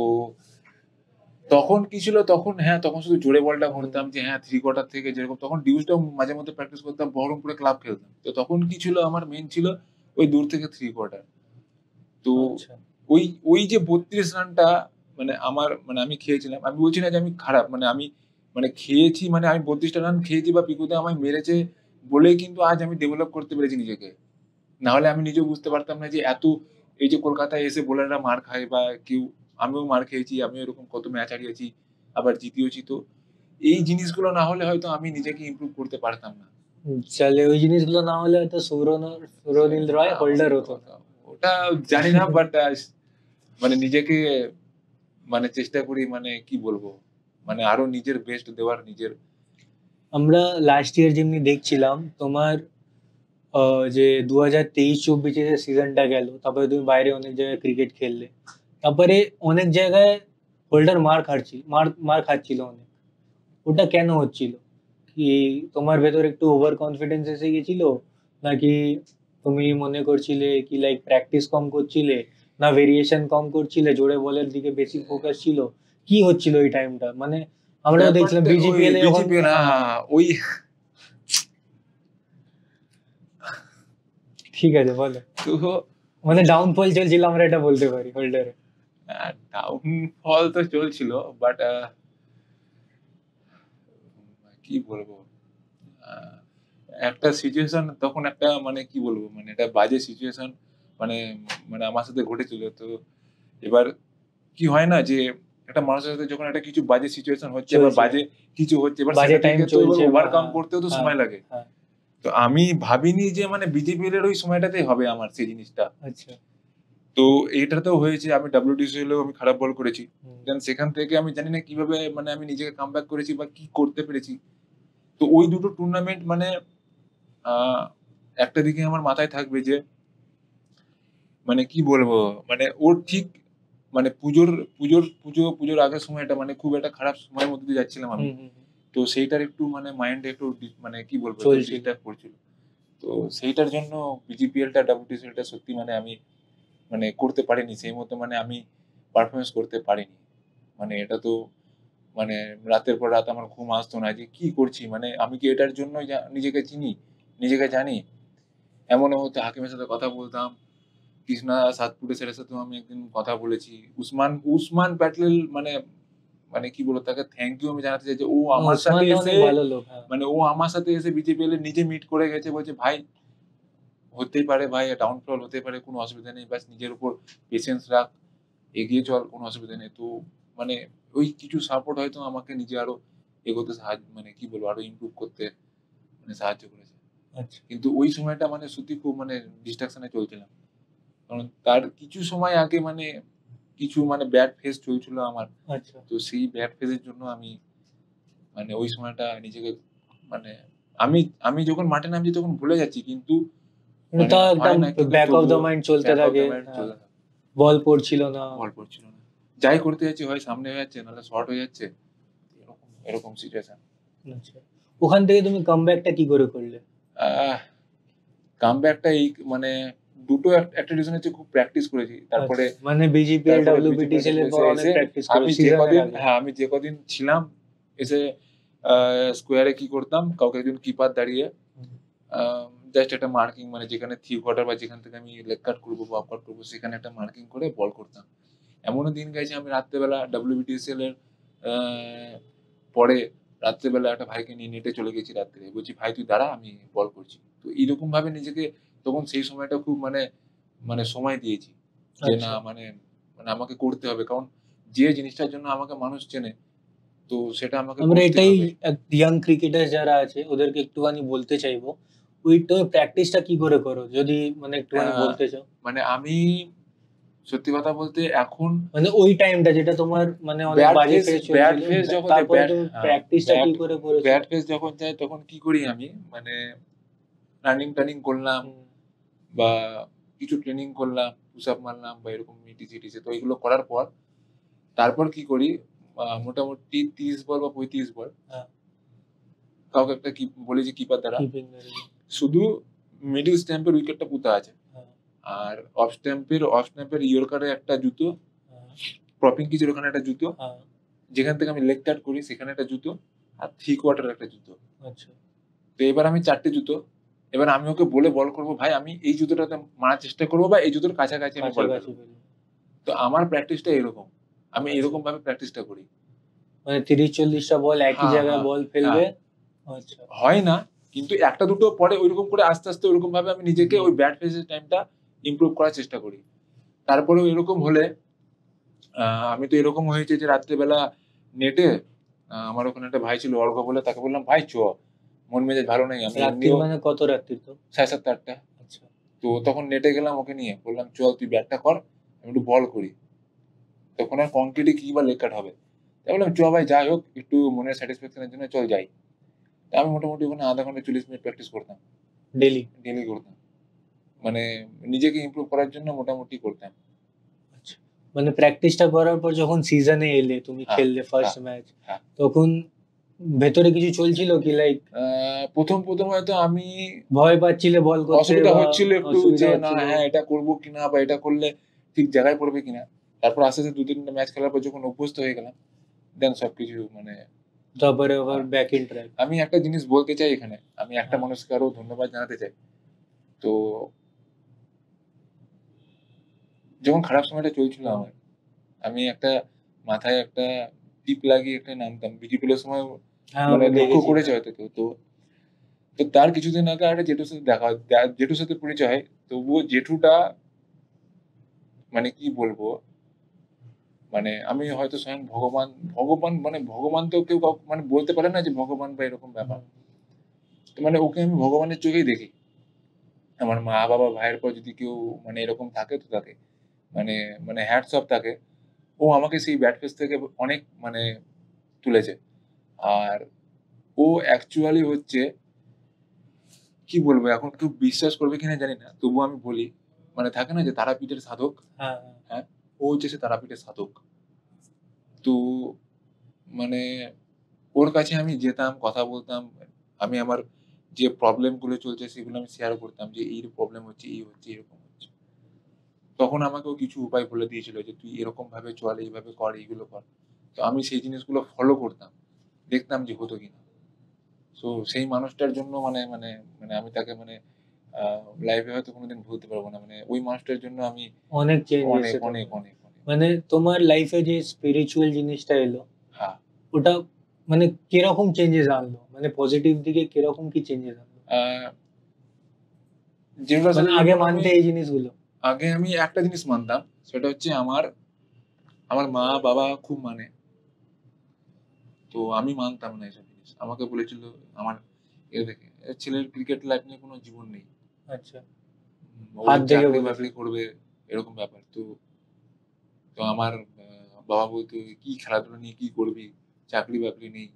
তখন কি ছিল, তখন হ্যাঁ, তখন শুধু জোরে বলটা হুম, করতাম যে হ্যাঁ, 3 কোয়ার্টার থেকে যেরকম তখন ডিউজটাও মাঝে মধ্যে প্র্যাকটিস করতাম, বহরমপুরে ক্লাব খেলতাম। তো তখন কি ছিল, আমার মেইন ছিল ওই দূর থেকে 3 কোয়ার্টার। তো আচ্ছা, ওই ওই যে 32 রানটা মানে আমার মানে আমি খেয়েছিলাম। আমি বলছি না যে আমি খারাপ। মানে আমি মানে খেয়েছি, মানে আমি 32 টা রান খেয়েছি বা পিকুদা আমায় মেরেছে বলেই কিন্তু আজ আমি ডেভেলপ করতে পেরেছি নিজেকে। না হলে আমি নিজেও বুঝতে পারতাম না যে এত এই যে কলকাতায় এসে বোলাররা মার খায় বা কেউ, আমিও মার খেয়েছি। আমিও এরকম কত ম্যাচ হারিয়েছি, আবার জিতিয়েওছি। তো এই জিনিসগুলো না হলে হয়তো আমি নিজেকে ইমপ্রুভ করতে পারতাম না। চলে ওই জিনিসগুলো না হলে হয়তো সৌরনীল রয় ওটা আবার হোল্ডার অন্য হতো না। কথা। ওটা জানি না, বাট মানে নিজেকে মানে চেষ্টা করি, মানে কি বলবো? মানে আরো নিজের বেস্ট দেওয়ার নিজের। আমরা লাস্ট ইয়ার যেমনি দেখছিলাম তোমার যে 2023-24 যে সিজনটা গেল, তারপরে তুমি বাইরে অনেক জায়গায় ক্রিকেট খেললে, তারপরে অনেক জায়গায় হোল্ডার মার খাচ্ছিল অনেক। ওটা কেন হচ্ছিল? কি তোমার ভেতর একটু ওভার কনফিডেন্স এসে গেছিল, নাকি তুমি মনে করছিলে কি লাইক প্র্যাকটিস কম করছিলে, না ভেরিয়েশন কম করছিলে, জোরে বলের দিকে বেশি ফোকাস ছিল, কি হচ্ছিল ওই টাইমটা? মানে আমরাও দেখছিলাম ব্যাপারটা ওই বিজিপিএল এ যখন, বিজেপি না, হ্যাঁ ওই ঠিক আছে বলো। তো মানে ডাউনফল চলছিল আমরা এটা বলতে পারি হোল্ডারে। ডাউনফল তো চলছিল, বাট কি বলবো? আ একটা সিচুয়েশন তখন একটা মানে কি বলবো? মানে একটা বাজে সিচুয়েশন মানে মানে আমার সাথে ঘটেছিল। তো এবার কি হয় না যে একটা মানুষের সাথে যখন একটা কিছু বাজে সিচুয়েশন হচ্ছে বা চলছে, বাজে কিছু হচ্ছে, এবার বাজে সেটা টাইম থেকে তো এবার চলছে বা ওভারকাম হ্যাঁ, করতেও তো হ্যাঁ, সময় লাগে। হ্যাঁ, তো আমি ভাবিনি যে মানে বিজেপিএল এর ওই সময়টাতেই হবে আমার সেই জিনিসটা। আচ্ছা, তো এটাতেও হয়েছে, আমি WTCL এও আমি খারাপ বল করেছি। হুম, দেন সেখান থেকে আমি জানি না কিভাবে মানে আমি নিজেকে কামব্যাক করেছি বা কি করতে পেরেছি। তো ওই দুটো টুর্নামেন্ট মানে আ একটা দিকে আমার মাথায় থাকবে যে মানে কি বলবো? মানে ওর ঠিক মানে পুজোর আগের সময়টা মানে খুব একটা খারাপ সময়ের মধ্যে দিয়ে যাচ্ছিলাম আমি। হুম, হুম, হুম, তো সেইটার একটু মানে মাইন্ডে একটু মানে কি বলবো? একটু চলছিল। ডিস্টার্ব করছিল। তো সেইটার জন্য বিজিপিএল টা WTCL টা সত্যি মানে আমি মানে করতে পারিনি। সেই মতো মানে আমি পারফরম্যান্স করতে পারিনি। মানে এটা তো মানে রাতের পর রাত আমার ঘুম আসতো না যে কি করছি? মানে আমি কি এটার জন্যই নিজেকে চিনি? নিজেকে জানি? এমনও হতো হাকিমের সাথে কথা বলতাম। কৃষ্ণা সাতপুরে স্যারের সাথেও আমি একদিন কথা বলেছি। উসমান প্যাটেল মানে মানে কি বলবো, তাকে থ্যাংক ইউ আমি জানাতে চাই যে ও আমার সাথে ওসমান এসে অনেক ভালো লোক, হ্যাঁ। মানে ও আমার সাথে এসে বিজেপিএল এ নিজে মিট করে গেছে। বলছে, "ভাই হতেই পারে ভাই, ডাউনফল হতে পারে, কোনো অসুবিধা নেই। ব্যাস নিজের উপর পেশেন্স রাখ, এগিয়ে চল, কোনো অসুবিধা নেই।" তো মানে ওই কিছু সাপোর্ট হয়তো আমাকে নিজে আরো এগোতে মানে কি বলবো, আরো ইমপ্রুভ করতে মানে সাহায্য করেছে। আচ্ছা, কিন্তু ওই সময়টা মানে সত্যি খুব মানে ডিস্ট্রাকশন এ চলছিলাম। কারণ তার কিছু সময় আগে মানে কিছু মানে ব্যাড ফেজ চলছিল আমার। আচ্ছা। তো সেই ব্যাড ফেজ এর জন্য আমি মানে ওই সময়টা নিজেকে মানে আমি আমি যখন মাঠে নামছি তখন ভুলে যাচ্ছি। কিন্তু কিন্তু মানে তাও একটা হয় না, কিন্তু ব্যাক অফ দ্য তবুও মাইন্ড চলতে ব্যাক অফ থাকে, দ্য মাইন্ড হ্যাঁ। চলে থাকে। বল পড়ছিল না। বল পড়ছিল না। যাই করতে যাচ্ছি হয় সামনে হয়ে যাচ্ছে, নাহলে শর্ট হয়ে যাচ্ছে। এরকম সিচুয়েশন। আচ্ছা, ওখান থেকে তুমি কামব্যাকটা কি করে করলে? আহ কামব্যাকটা এই মানে দুটো একটা রিজন হচ্ছে খুব প্র্যাকটিস করেছি। তারপরে আচ্ছা, মানে বিজিপিএল তারপরে ডব্লিউবিটিসিএল এর পর বিজিবির অনেক এসে প্র্যাকটিস করো আমি যে সিজনের কদিন আগে। হ্যাঁ, আমি যে কদিন ছিলাম এসে আ স্কোয়ারে কি করতাম, কাউকে একজন কিপার দাঁড়িয়ে হুম, আ জাস্ট একটা মার্কিং মানে যেখানে 3 কোয়ার্টার বা যেখান থেকে আমি লেগ কাট করব বা অফ কাট করব সেখানে একটা মার্কিং করে বল করতাম। এমনও দিন গেছে আমি রাত্রেবেলা WBTSL এর আ পরে রাত্রেবেলা একটা ভাইকে নিয়ে নেটে চলে গেছি রাত্রে। বলছি, "ভাই তুই দাঁড়া, আমি বল করছি।" তো এইরকম ভাবে নিজেকে তখন সেই সময়টা খুব মানে মানে সময় দিয়েছি। যে না আচ্ছা, মানে মানে আমাকে করতে হবে। কারণ যে জিনিসটার জন্য আমাকে মানুষ চেনে, তো সেটা আমাকে আমরা করতে এটাই হবে। ইয়াং ক্রিকেটার যারা আছে ওদেরকে একটুখানি বলতে চাইবো, তুমি প্র্যাকটিসটা কি করে করো যদি মানে আ একটুখানি বলতে চাও? মানে আমি সত্যি কথা বলতে এখন মানে ওই টাইমটা যেটা তোমার মানে অনেক ব্যাড বাজে ফেজ ফেজ ব্যাড চলছিল, ফেজ যখন যায়, তারপরে তুমি প্র্যাকটিসটা কি করে করেছো? ব্যাড ফেজ যখন যায় তখন কি করি আমি মানে রানিং-টানিং করলাম হুম, বা কিছু ট্রেনিং করলাম, পুশ আপ মারলাম বা এরকম ইটিসি, ইটিসি। তো এগুলো করার পর তারপর কি করি, মোটামুটি 30 বল বা 35 বল হ্যাঁ। কাউকে একটা কি বলি যে কিপার দ্বারা কিপিং শুধু মিডল স্ট্যাম্পের উইকেটটা পুঁতা আছে, আর অফ স্ট্যাম্পের ইয়র্কারে একটা জুতো, প্রপিং কিচের ওখানে একটা জুতো, যেখান থেকে আমি লেগ কাট করি সেখানে একটা জুতো, আর 3/4 একটা জুতো। আচ্ছা। তো এবার আমি 4টে জুতো, এবার আমি ওকে বলে বল করবো, ভাই আমি এই জুতোটাতে মারার চেষ্টা করবো বা এই জুতোর কাছাকাছি আমি বল করবো। তো আমার প্র্যাকটিসটা এরকম, আমি এরকম ভাবে প্র্যাকটিসটা করি। মানে 30-40টা বল একই জায়গায় বল ফেলবে। আচ্ছা। হয় না, কিন্তু একটা দুটো পরে ওইরকম করে আস্তে আস্তে ওইরকম ভাবে আমি নিজেকে ওই ব্যাট ফেসের টাইমটা ইমপ্রুভ করার চেষ্টা করি। তারপরেও এরকম হলে আমি তো এরকম হয়েছে যে রাত্রেবেলা নেটে আমার ওখানে একটা ভাই ছিল অর্ঘ বলে, তাকে বললাম ভাই চ, মন মেজাজ ভালো নেই। আমি রাত্রির মানে কত রাত্রির? তো 7:30-8টা। আচ্ছা। তো তখন নেটে গেলাম ওকে নিয়ে, বললাম চল তুই ব্যাটটা কর, আমি একটু বল করি। তখন আর কংক্রিটে কি বা লেগ কাট হবে, তাই বললাম চ ভাই যাই হোক একটু মনের স্যাটিসফ্যাকশনের জন্য চল যাই। আমি মোটামুটি ওখানে আধা ঘন্টা 40 মিনিট প্র্যাকটিস করতাম, ডেলি করতাম, মানে নিজেকে ইমপ্রুভ করার জন্য মোটামুটি করতাম। আচ্ছা, মানে প্র্যাকটিসটা করার পর যখন সিজনে এলে, তুমি খেললে ফার্স্ট ম্যাচ, তখন ভেতরে কিছু চলছিল কি, লাইক প্রথম হয়তো আমি ভয় পাচ্ছিলে বল করতে, অসুবিধা হচ্ছিল একটু যে না হ্যাঁ এটা করবো কিনা বা এটা করলে ঠিক জায়গায় পড়বে কিনা। তারপর আস্তে আস্তে 2-3টা ম্যাচ খেলার পর যখন অভ্যস্ত হয়ে গেলাম, দেন সবকিছু মানে তারপরে আবার ব্যাক ইন ট্র্যাক। আমি একটা জিনিস বলতে চাই এখানে, আমি একটা মানুষকে আরো ধন্যবাদ জানাতে চাই। তো যখন খারাপ সময়টা চলছিল আমার, আমি একটা মাথায় একটা টিপ লাগিয়ে একটা নামতাম বিজিপিএলের সময়, মানে লক্ষ্য করেছে হয়তো কেউ। তো তার কিছুদিন আগে একটা জেঠুর সাথে জেঠুর সাথে পরিচয় হয়। তবুও জেঠুটা মানে কি বলবো, মানে আমি হয়তো স্বয়ং ভগবান মানে ভগবান তো কেউ মানে বলতে পারে না যে ভগবান বা এরকম ব্যাপার। তো মানে ওকে আমি ভগবানের চোখেই দেখি। আমার মা বাবা ভাইয়ের পর যদি কেউ মানে এরকম থাকে তো তাকে মানে হ্যাটস অফ তাকে। ও আমাকে সেই ব্যাড ফেস থেকে অনেক মানে তুলেছে। আর ও অ্যাকচুয়ালি হচ্ছে কি বলবো, এখন কেউ বিশ্বাস করবে কিনা জানি না, তবুও আমি বলি, মানে থাকে না যে তারাপীঠের সাধক, হ্যাঁ ও হচ্ছে সে তারাপীঠের সাধক। তো মানে ওর কাছে আমি যেতাম, কথা বলতাম, আমি আমার যে প্রবলেম গুলো চলছে সেগুলো আমি শেয়ার করতাম যে এই প্রবলেম হচ্ছে, এই হচ্ছে, এরকম হচ্ছে। তখন আমাকেও কিছু উপায় বলে দিয়েছিল যে তুই এরকম ভাবে চল, এইভাবে কর, এইগুলো কর। তো আমি সেই জিনিসগুলো ফলো করতাম, দেখতাম যে হতো কিনা। তো সেই মানুষটার জন্য মানে মানে মানে আমি তাকে মানে লাইফে হয়তো কোনোদিন ভুলতে পারবো না। মানে ওই মানুষটার জন্য আমি অনেক চেঞ্জ অনেক এসেছে। অনেক অনেক মানে তোমার লাইফে যে স্পিরিচুয়াল জিনিসটা এলো, হ্যাঁ, ওটা মানে কিরকম চেঞ্জেস আনলো, মানে পজিটিভ দিকে কিরকম কি চেঞ্জেস আনলো? যেগুলো মানে আগে মানতে এই জিনিসগুলো, আগে আমি একটা জিনিস মানতাম, সেটা হচ্ছে আমার মা বাবা খুব মানে, তো আমি মানতাম না এসব জিনিস। আমাকে বলেছিল আমার দেখে ছেলের ক্রিকেট লাইফ নিয়ে কোনো জীবন নেই। আচ্ছা, চাকরি বাকরি করবে এরকম ব্যাপার। তো আমার বাবা বলতো কি খেলাধুলা নিয়ে কি করবি, চাকরি বাকরি নেই।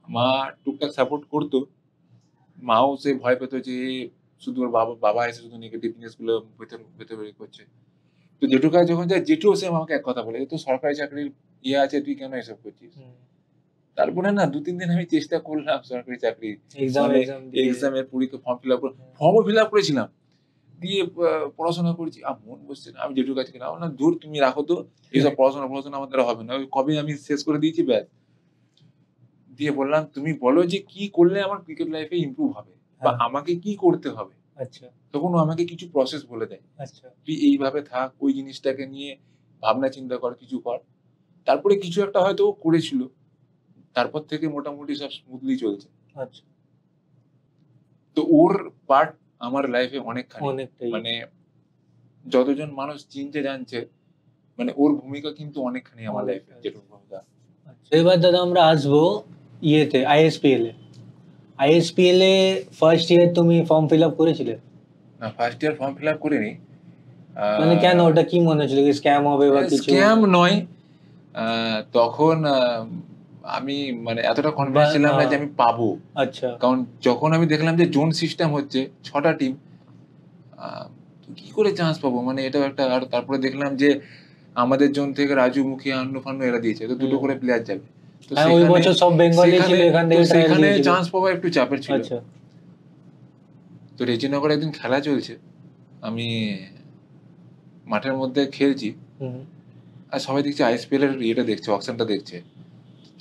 মা টুকটাক সাপোর্ট করতো, মাও সে ভয় পেত যে শুধু ওর বাবা এসে শুধু নেগেটিভ জিনিসগুলো ভেতরে করছে। তো জেঠুর কাছে যখন যায়, জেঠু এসে আমাকে এক কথা বলে, তোর সরকারি চাকরির ইয়ে আছে, তুই কেন এসব করছিস? তারপরে না 2-3 দিন আমি চেষ্টা করলাম সরকারি চাকরি, এক্সামের পরীক্ষা ফর্মও ফিল আপ করেছিলাম, দিয়ে পড়াশোনা করেছি, মন বসছে না। আমি জেঠুর কাছে গেলাম, না দূর তুমি রাখো তো, এইসব পড়াশোনা আমার দ্বারা হবে না, ওই কবে আমি শেষ করে দিয়েছি ব্যাস। দিয়ে বললাম তুমি বলো যে কি করলে আমার ক্রিকেট লাইফে ইমপ্রুভ হবে বা আমাকে কি করতে হবে। আচ্ছা, তখন ও আমাকে কিছু প্রসেস বলে দেয়। আচ্ছা, তুই এইভাবে থাক, ওই জিনিসটাকে নিয়ে ভাবনা চিন্তা কর, কিছু কর। তারপরে কিছু একটা হয়তো ও করেছিল, তারপর থেকে মোটামুটি সব স্মুথলি চলছে। আচ্ছা, তো ওর পার্ট আমার লাইফে অনেকখানি, মানে যতজন মানুষ চিনতে জানছে, মানে ওর ভূমিকা কিন্তু অনেকখানি আমার লাইফে, যেটুকু ভূমিকা। এবার দাদা আমরা আসবো ইয়েতে আইএসপিএল এ ফার্স্ট ইয়ার তুমি ফর্ম ফিল আপ করেছিলে? না, first year form fill up করিনি। মানে কেন, ওটা কি মনে হচ্ছিল কি স্ক্যাম হবে বা কিছু? স্ক্যাম নয়, তখন আমি মানে এতটা কনফিডেন্স ছিলাম না যে আমি পাবো। আচ্ছা, কারণ যখন আমি দেখলাম যে জোন সিস্টেম হচ্ছে 6টা টিম, কি করে চান্স পাবো, মানে এটাও একটা। আর তারপরে দেখলাম যে আমাদের জোন থেকে রাজু মুখিয়া আন্নু ফান্নু এরা দিয়েছে, তো দুটো করে প্লেয়ার যাবে। তো হ্যাঁ ওই বছর সব বেঙ্গলি ছিল, এখান থেকে ট্রায়াল সেখানে দিয়েছিল। চান্স পাওয়া একটু চাপের ছিল। আচ্ছা তো রেজিনগরে একদিন খেলা চলছে, আমি মাঠের মধ্যে খেলছি, আর সবাই দেখছি আইএসপিএল এর ইয়েটা দেখছে, অকশনটা দেখছে।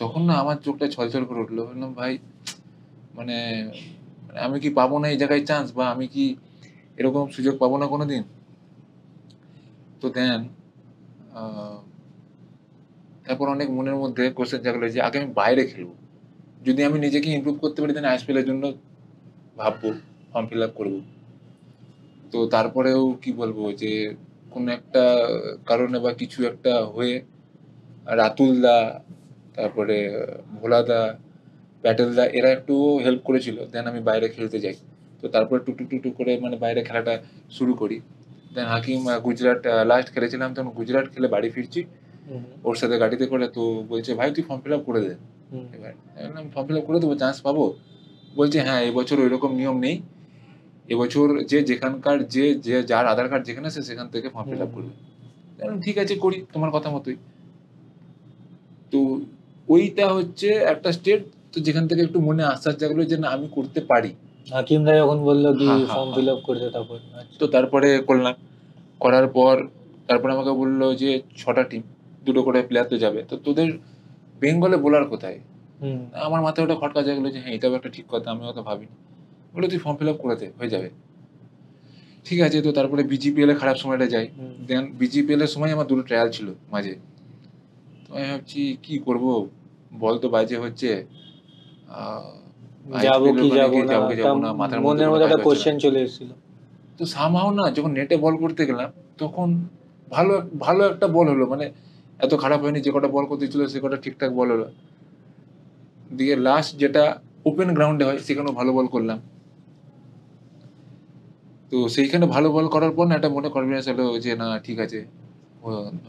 তখন না আমার চোখটা ছলছল করে উঠলো, বললাম ভাই মানে আমি কি পাবো না এই জায়গায় চান্স, বা আমি কি এরকম সুযোগ পাবো না কোনোদিন? তো দেন তারপর অনেক মনের মধ্যে কোশ্চেন জাগলো যে আগে আমি বাইরে খেলবো, যদি আমি নিজেকে ইমপ্রুভ করতে পারি দেন আইএসপিএল এর জন্য ভাববো, ফর্ম ফিল আপ করবো। তো তারপরেও কি বলবো যে কোনো একটা কারণে বা কিছু একটা হয়ে রাতুল দা, তারপরে ভোলাদা, প্যাটেলদা এরা একটু হেল্প করেছিল, দেন আমি বাইরে খেলতে যাই। তো তারপরে টুকটুক টুকটুক করে মানে বাইরে খেলাটা শুরু করি। দেন হাকিম গুজরাট লাস্ট খেলেছিলাম, তখন গুজরাট খেলে বাড়ি ফিরছি ওর সাথে গাড়িতে করে। তো বলছে ভাই তুই ফর্ম ফিল আপ করে দে। এবার আমি ফর্ম ফিল আপ করে দেবো, চান্স পাবো? বলছে হ্যাঁ এবছর ওইরকম নিয়ম নেই, এবছর যে যেখানকার যে যে যার আধার কার্ড যেখানে আছে সেখান থেকে ফর্ম ফিল আপ করবে। ঠিক আছে করি তোমার কথা মতোই। তো ওইটা হচ্ছে একটা স্টেট, তো যেখান থেকে একটু মনে আশ্বাস জাগলো যে না আমি করতে পারি। হাকিমরা যখন বললো কি ফর্ম ফিল আপ করতে, তারপর তো তারপরে করলাম, করার পর তারপরে আমাকে বললো যে 6টা টিম, 2টো করে প্লেয়ার তো যাবে, তো তোদের বেঙ্গলে বোলার কোথায়? আমার মাথায় ওটা খটকা জাগলো যে হ্যাঁ এটাও একটা ঠিক কথা, আমি অত ভাবিনি। বলে তুই ফর্ম ফিল আপ করে দে, হয়ে যাবে। ঠিক আছে। তো তারপরে বিজিপিএল এ খারাপ সময়টা যাই, দেন বিজিপিএল এর সময় আমার 2টো ট্রায়াল ছিল মাঝে। তো আমি ভাবছি কি করব, বল তো বাজে হচ্ছে, যাবো কি যাবো না, মাথার মনের মধ্যে একটা কোশ্চেন চলে এসেছিল। তো সামহাও না যখন নেটে বল করতে গেলাম তখন ভালো ভালো একটা বল হলো, মানে এত খারাপ হয়নি, যে কটা বল করতে ছিল সে কটা ঠিকঠাক বল হলো। দিয়ে লাস্ট যেটা ওপেন গ্রাউন্ডে হয় সেখানেও ভালো বল করলাম। তো সেইখানে ভালো বল করার পর না একটা মনে কনফিডেন্স হলো যে না ঠিক আছে,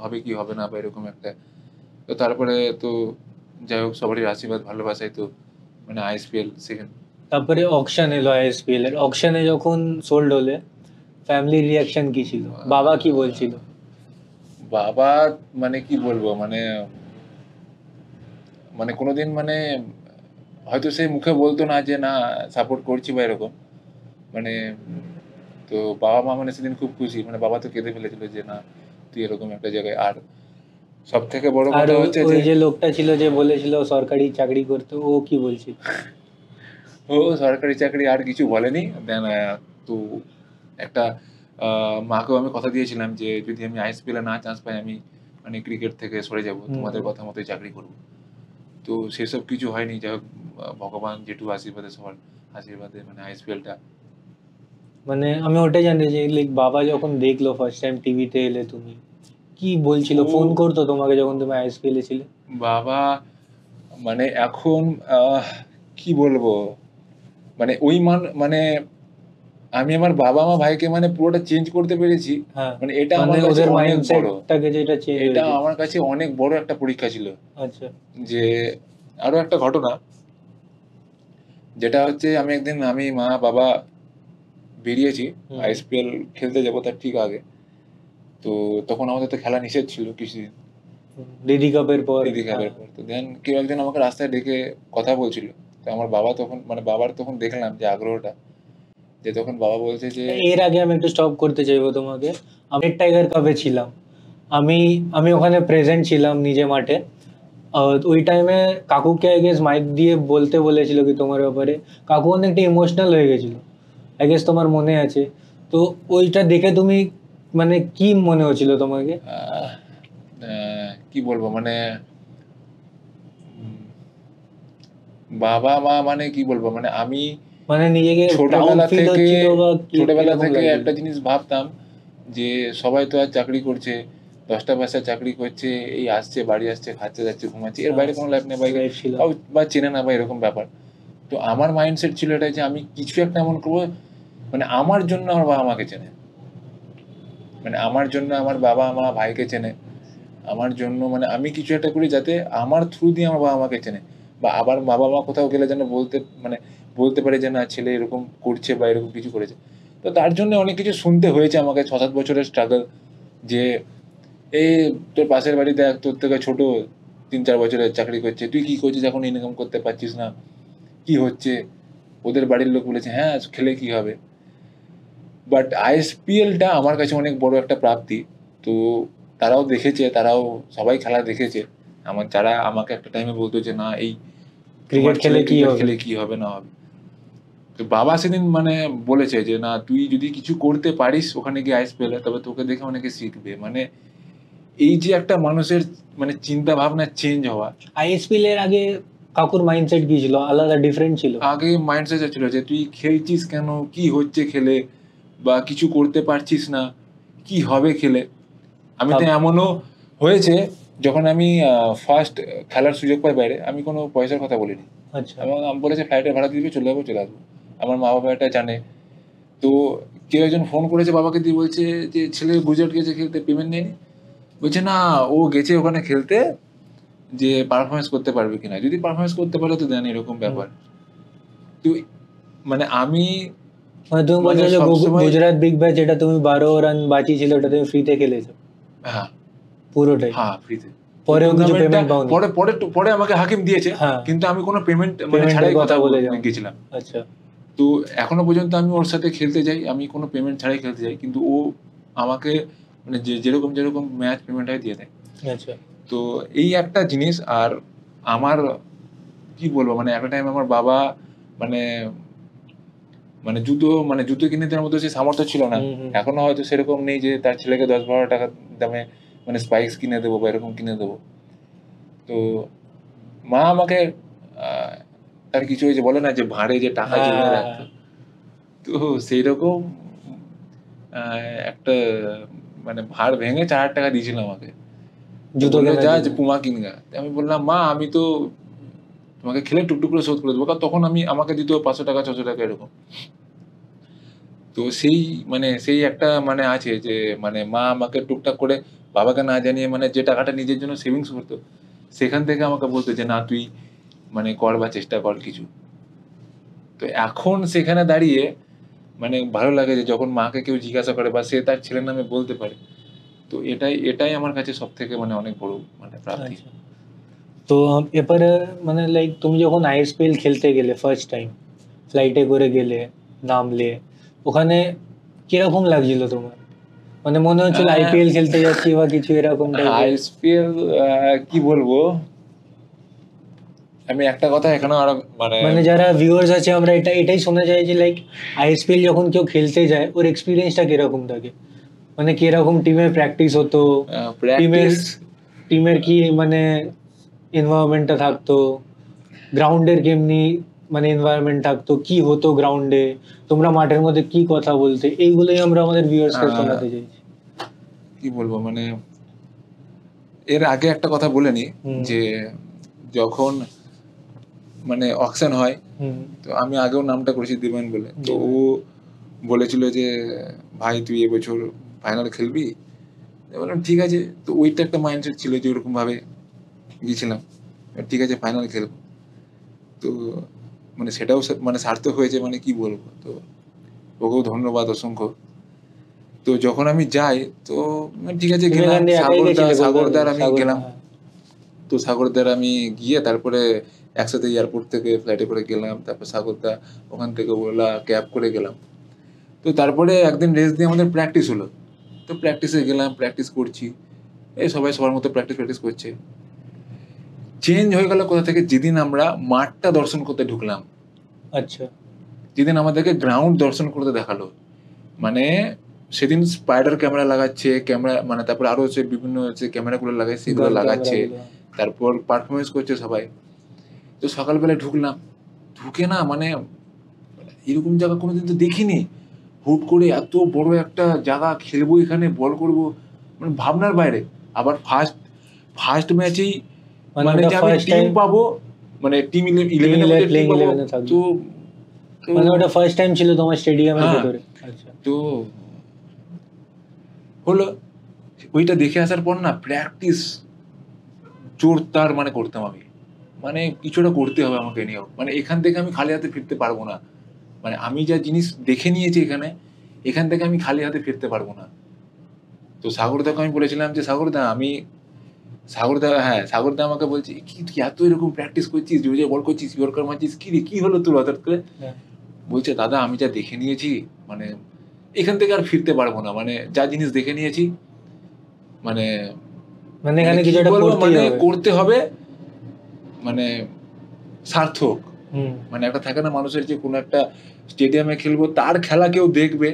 হবে কি হবে না বা এরকম একটা। তো তারপরে তো যাই হোক সবারই আশীর্বাদ ভালোবাসায় তো মানে আইএসপিএল সেকেন্ড। তারপরে অকশন এলো আইএসপিএল এর, অকশনে যখন সোল্ড হলে ফ্যামিলির রিয়াকশন কি ছিল, বাবা কি বলছিল? বাবা মানে কি বলবো, মানে মানে কোনোদিন মানে হয়তো সে মুখে বলতো না যে না সাপোর্ট করছি বা এরকম, মানে তো বাবা মা মানে সেদিন খুব খুশি, মানে বাবা তো কেঁদে ফেলেছিল যে না তুই এরকম একটা জায়গায়। আর সব থেকে বড় কথা হচ্ছে ওই যে লোকটা ছিল যে বলেছিল সরকারি চাকরি করতে, ও কি বলছিল? ও সরকারি চাকরি আর কিছু বলেনি। দেন তো একটা মাকেও আমি কথা দিয়েছিলাম যে যদি আমি আইএসপিএল এ না চান্স পাই আমি মানে ক্রিকেট থেকে সরে যাব, তোমাদের কথা মতোই চাকরি করব। তো সেসব কিছু হয়নি, যাই হোক ভগবান যেটু আশীর্বাদে সবার আশীর্বাদে মানে আইএসপিএলটা। মানে আমি ওটাই জানি যে লাইক বাবা যখন দেখলো ফার্স্ট টাইম টিভিতে এলে, তুমি কি বলছিল? ফোন করতো তোমাকে যখন তুমি আইএসপিএল এ ছিলে? বাবা মানে এখন কি বলবো, মানে ওই মানে আমি আমার বাবা মা ভাইকে মানে পুরোটা চেঞ্জ করতে পেরেছি, মানে এটা আমার কাছে অনেক বড়, এটা আমার কাছে অনেক বড় একটা পরীক্ষা ছিল। আচ্ছা। যে আরো একটা ঘটনা যেটা হচ্ছে আমি একদিন আমি মা বাবা বেরিয়েছি আইএসপিএল খেলতে যাবো তার ঠিক আগে। তো তখন আমাদের তো খেলা নিষেধ ছিল কিছুদিন, দিদি কাপের পর। তো দেন কেউ একজন আমাকে রাস্তায় ডেকে কথা বলছিল। তো আমার বাবা তখন মানে বাবার তখন দেখলাম যে আগ্রহটা, যে তখন বাবা বলছে যে এর আগে আমি একটু স্টপ করতে চাইবো তোমাকে। আমি টাইগার কাপে ছিলাম, আমি ওখানে প্রেজেন্ট ছিলাম নিজে মাঠে। ওই টাইমে কাকুকে আই গেস মাইক দিয়ে বলতে বলেছিল কি তোমার ব্যাপারে, কাকু অনেকটা ইমোশনাল হয়ে গেছিল, আই গেস তোমার মনে আছে। তো ওইটা দেখে তুমি মানে কি মনে হচ্ছিল তোমাকে? কি বলবো, মানে বাবা মা মানে কি বলবো, মানে আমি মানে নিজেকে ছোটবেলা থেকে একটা জিনিস ভাবতাম যে সবাই তো আর চাকরি করছে, 10টা পয়সা চাকরি করছে, এই আসছে বাড়ি আসছে খাচ্ছে যাচ্ছে ঘুমাচ্ছে, এর বাইরে কোনো লাইফ নেই বা চেনে না বা এরকম ব্যাপার। তো আমার মাইন্ডসেট ছিল এটা যে আমি কিছু একটা এমন করবো মানে আমার জন্য আমার বাবা মাকে চেনে, মানে আমার জন্য আমার বাবা মা ভাইকে চেনে, আমার জন্য মানে আমি কিছু একটা করি যাতে আমার থ্রু দিয়ে আমার বাবা মাকে চেনে, বা আবার বাবা মা কোথাও গেলে যেন বলতে পারে যে না ছেলে এরকম করছে বা এরকম কিছু করেছে। তো তার জন্য অনেক কিছু শুনতে হয়েছে আমাকে, 6-7 বছরের স্ট্রাগল, যে এই তোর পাশের বাড়িতে তোর থেকে ছোট 3-4 বছরের চাকরি করছে, তুই কি করছিস এখন, ইনকাম করতে পারছিস না, কি হচ্ছে? ওদের বাড়ির লোক বলেছে হ্যাঁ খেলে কি হবে। বাট আইএসপিএলটা আমার কাছে অনেক বড় একটা প্রাপ্তি। তো তারাও দেখেছে, তারাও সবাই খেলা দেখেছে। যারা আমাকে একটা টাইমে বলতো যে না এই ক্রিকেট খেলে কি হবে না হবে, তো বাবা সেদিন মানে বলেছে যে না তুই যদি কিছু করতে পারিস ওখানে গিয়ে আইএসপিএল তবে তোকে দেখে অনেকে শিখবে। মানে এই যে একটা মানুষের মানে চিন্তা ভাবনা চেঞ্জ হওয়া। আইএসপিএল এর আগে কাকুর মাইন্ডসেট কি ছিল? আলাদা ডিফারেন্ট ছিল। আগে মাইন্ডসেট ছিল যে তুই খেলছিস কেন, কি হচ্ছে খেলে, বা কিছু করতে পারছিস না, কি হবে খেলে। আমি তো এমনও হয়েছে যখন আমি ফার্স্ট খেলার সুযোগ পাই বাইরে, আমি কোনো পয়সার কথা বলিনি। আচ্ছা। আমি বলেছে ফ্লাইটের ভাড়া দিবে, চলে যাবো চলে আসবো। আমার মা বাবা এটা জানে। তো কেউ একজন ফোন করেছে বাবাকে দিয়ে, বলছে যে ছেলে গুজরাট গেছে খেলতে, পেমেন্ট নেয়নি। বলছে না ও গেছে ওখানে খেলতে, যে পারফরমেন্স করতে পারবে কিনা, যদি পারফরমেন্স করতে পারে তো দেন, এরকম ব্যাপার। তো মানে আমি মানে তুমি বলছো যে গুজরাট বিগ ব্যাচ যেটা তুমি 12 রান বাকি ছিল ওটা তুমি ফ্রিতে খেলেছো? হ্যাঁ পুরোটাই? হ্যাঁ ফ্রিতে। পরেও কিছু পেমেন্ট পাওনি? পরে আমাকে হাকিম দিয়েছে, কিন্তু আমি কোনো পেমেন্ট মানে ছাড়াই কথা বলে গেছিলাম। আচ্ছা। তো এখনো পর্যন্ত আমি ওর সাথে খেলতে যাই, আমি কোনো পেমেন্ট ছাড়াই খেলতে যাই, কিন্তু ও আমাকে মানে যেরকম যেরকম ম্যাচ পেমেন্ট হয় দিয়ে দেয়। আচ্ছা। তো এই একটা জিনিস। আর আমার কি বলবো, মানে একটা টাইম আমার বাবা মানে মানে জুতো কিনে দেওয়ার মতো সে সামর্থ্য ছিল না। এখনো হয়তো সেরকম নেই যে তার ছেলেকে 10-12 টাকা দামে মানে স্পাইক্স কিনে দেবো বা এরকম কিনে দেবো। তো মা আমাকে তার কিছু হয়েছে বলে না যে ভাঁড়ে যে টাকা জমিয়ে রাখতো, তো সেইরকম একটা মানে ভাঁড় ভেঙে 4,000 টাকা দিয়েছিল আমাকে, জুতো যা যে পুমা কিনগা। আমি বললাম মা আমি তো তোমাকে খেলে টুকটুক করে শোধ করে দেবো, কারণ তখন আমাকে দিত 500 টাকা 600 টাকা এরকম। তো সেই একটা মানে আছে যে মানে মা আমাকে টুকটাক করে বাবাকে না জানিয়ে মানে যে টাকাটা নিজের জন্য সেভিংস করতো, সেখান থেকে আমাকে বলতো যে না তুই মানে কর বা চেষ্টা কর কিছু। তো এখন সেখানে দাঁড়িয়ে মানে ভালো লাগে যে যখন মাকে কেউ জিজ্ঞাসা করে বা সে তার ছেলের নামে বলতে পারে, তো এটাই আমার কাছে সব থেকে মানে অনেক বড় মানে প্রাপ্তি। তো এবারে মানে লাইক তুমি যখন আইএসপিএল খেলতে গেলে ফার্স্ট টাইম, ফ্লাইটে করে গেলে, নামলে, ওখানে কিরকম লাগছিল তোমার? মানে মনে হচ্ছিল আইপিএল খেলতে যাচ্ছি বা কিছু এরকম টাইপের? আইএসপিএল কি বলবো, আমি একটা কথা এখানে আরো মানে যারা ভিউয়ার্স আছে আমরা এটাই শোনা যায় যে লাইক আইএসপিএল যখন কেউ খেলতে যায় ওর এক্সপিরিয়েন্সটা কিরকম থাকে, মানে কিরকম টিমের প্র্যাকটিস হতো, টিমের কি মানে এনভায়রনমেন্টটা থাকতো, গ্রাউন্ডের কেমনি মানে এনভায়রনমেন্ট থাকতো, কি হতো গ্রাউন্ডে, তোমরা মাঠের মধ্যে কি কথা বলতে, এইগুলোই আমরা আমাদের ভিউয়ার্সকে শোনাতে চাইছি। কি বলবো মানে এর আগে একটা কথা বলে নি যে যখন মানে অকশন হয়, তো আমি আগেও নামটা করেছি দিবেন বলে, তো ও বলেছিল যে ভাই তুই এবছর ফাইনাল খেলবি, বললাম ঠিক আছে। তো ওইটা একটা মাইন্ডসেট ছিল যে ওরকম ভাবে গিয়েছিলাম, ঠিক আছে ফাইনাল খেলবো। তো মানে সেটাও মানে সার্থক হয়েছে, মানে কি বলবো। তো ওকেও ধন্যবাদ অসংখ্য। তো যখন আমি যাই তো ঠিক আছে গেলাম, সাগরদার আমি গেলাম। তো সাগরদার আমি গিয়ে তারপরে একসাথে এয়ারপোর্ট থেকে ফ্লাইটে করে গেলাম, তারপর সাগরদা ওখান থেকে ওলা ক্যাব করে গেলাম। তো তারপরে একদিন রেস্ট দিয়ে আমাদের প্র্যাকটিস হলো, তো প্র্যাকটিসে গেলাম, প্র্যাকটিস করছি, এই সবাই সবার মতো প্র্যাকটিস করছে। চেঞ্জ হয়ে গেল কোথা থেকে, যেদিন আমরা মাঠটা দর্শন করতে ঢুকলাম, আচ্ছা, যেদিন আমাদেরকে গ্রাউন্ড দর্শন করতে দেখালো, মানে সেদিন স্পাইডার ক্যামেরা লাগাচ্ছে, মানে তারপর আরো হচ্ছে বিভিন্ন হচ্ছে ক্যামেরাগুলো লাগাচ্ছে, সেগুলো লাগাচ্ছে, তারপর পারফরমেন্স করছে সবাই। তো সকালবেলায় ঢুকে না মানে এরকম জায়গা কোনোদিন তো দেখিনি। হুট করে এত বড় একটা জায়গা, খেলবো এখানে, বল করবো, মানে ভাবনার বাইরে। আবার ফার্স্ট ম্যাচেই মানে যে আমি টিম পাবো, মানে টিম 11 তো মানে ওটা ফার্স্ট টাইম ছিল তোমার স্টেডিয়ামের ভিতরে? আচ্ছা। তো হলো ওইটা দেখে আসার পর না প্র্যাকটিস জোরদার মানে করতাম আমি, মানে কিছুটা করতে হবে আমাকে নিয়েও, মানে এখান থেকে আমি খালি হাতে ফিরতে পারবো না। মানে আমি যা জিনিস দেখে নিয়েছি এখান থেকে আমি খালি হাতে ফিরতে পারবো না। তো সাগরদাকে আমি বলেছিলাম যে সাগরদা আমাকে বলছে কি তুই এত এরকম প্র্যাকটিস করছিস, জোরে বল করছিস, ইয়র্কার মারছিস, কি রে কি হলো তোর হঠাৎ করে? বলছে দাদা আমি যা দেখে নিয়েছি মানে এখান থেকে আর ফিরতে পারবো না, মানে যা জিনিস দেখে নিয়েছি মানে এখানে কিছু একটা করতে হবে, মানে সার্থক। মানে একটা থাকে না মানুষের যে কোনো একটা স্টেডিয়ামে খেলবো, তার খেলা কেউ দেখবে,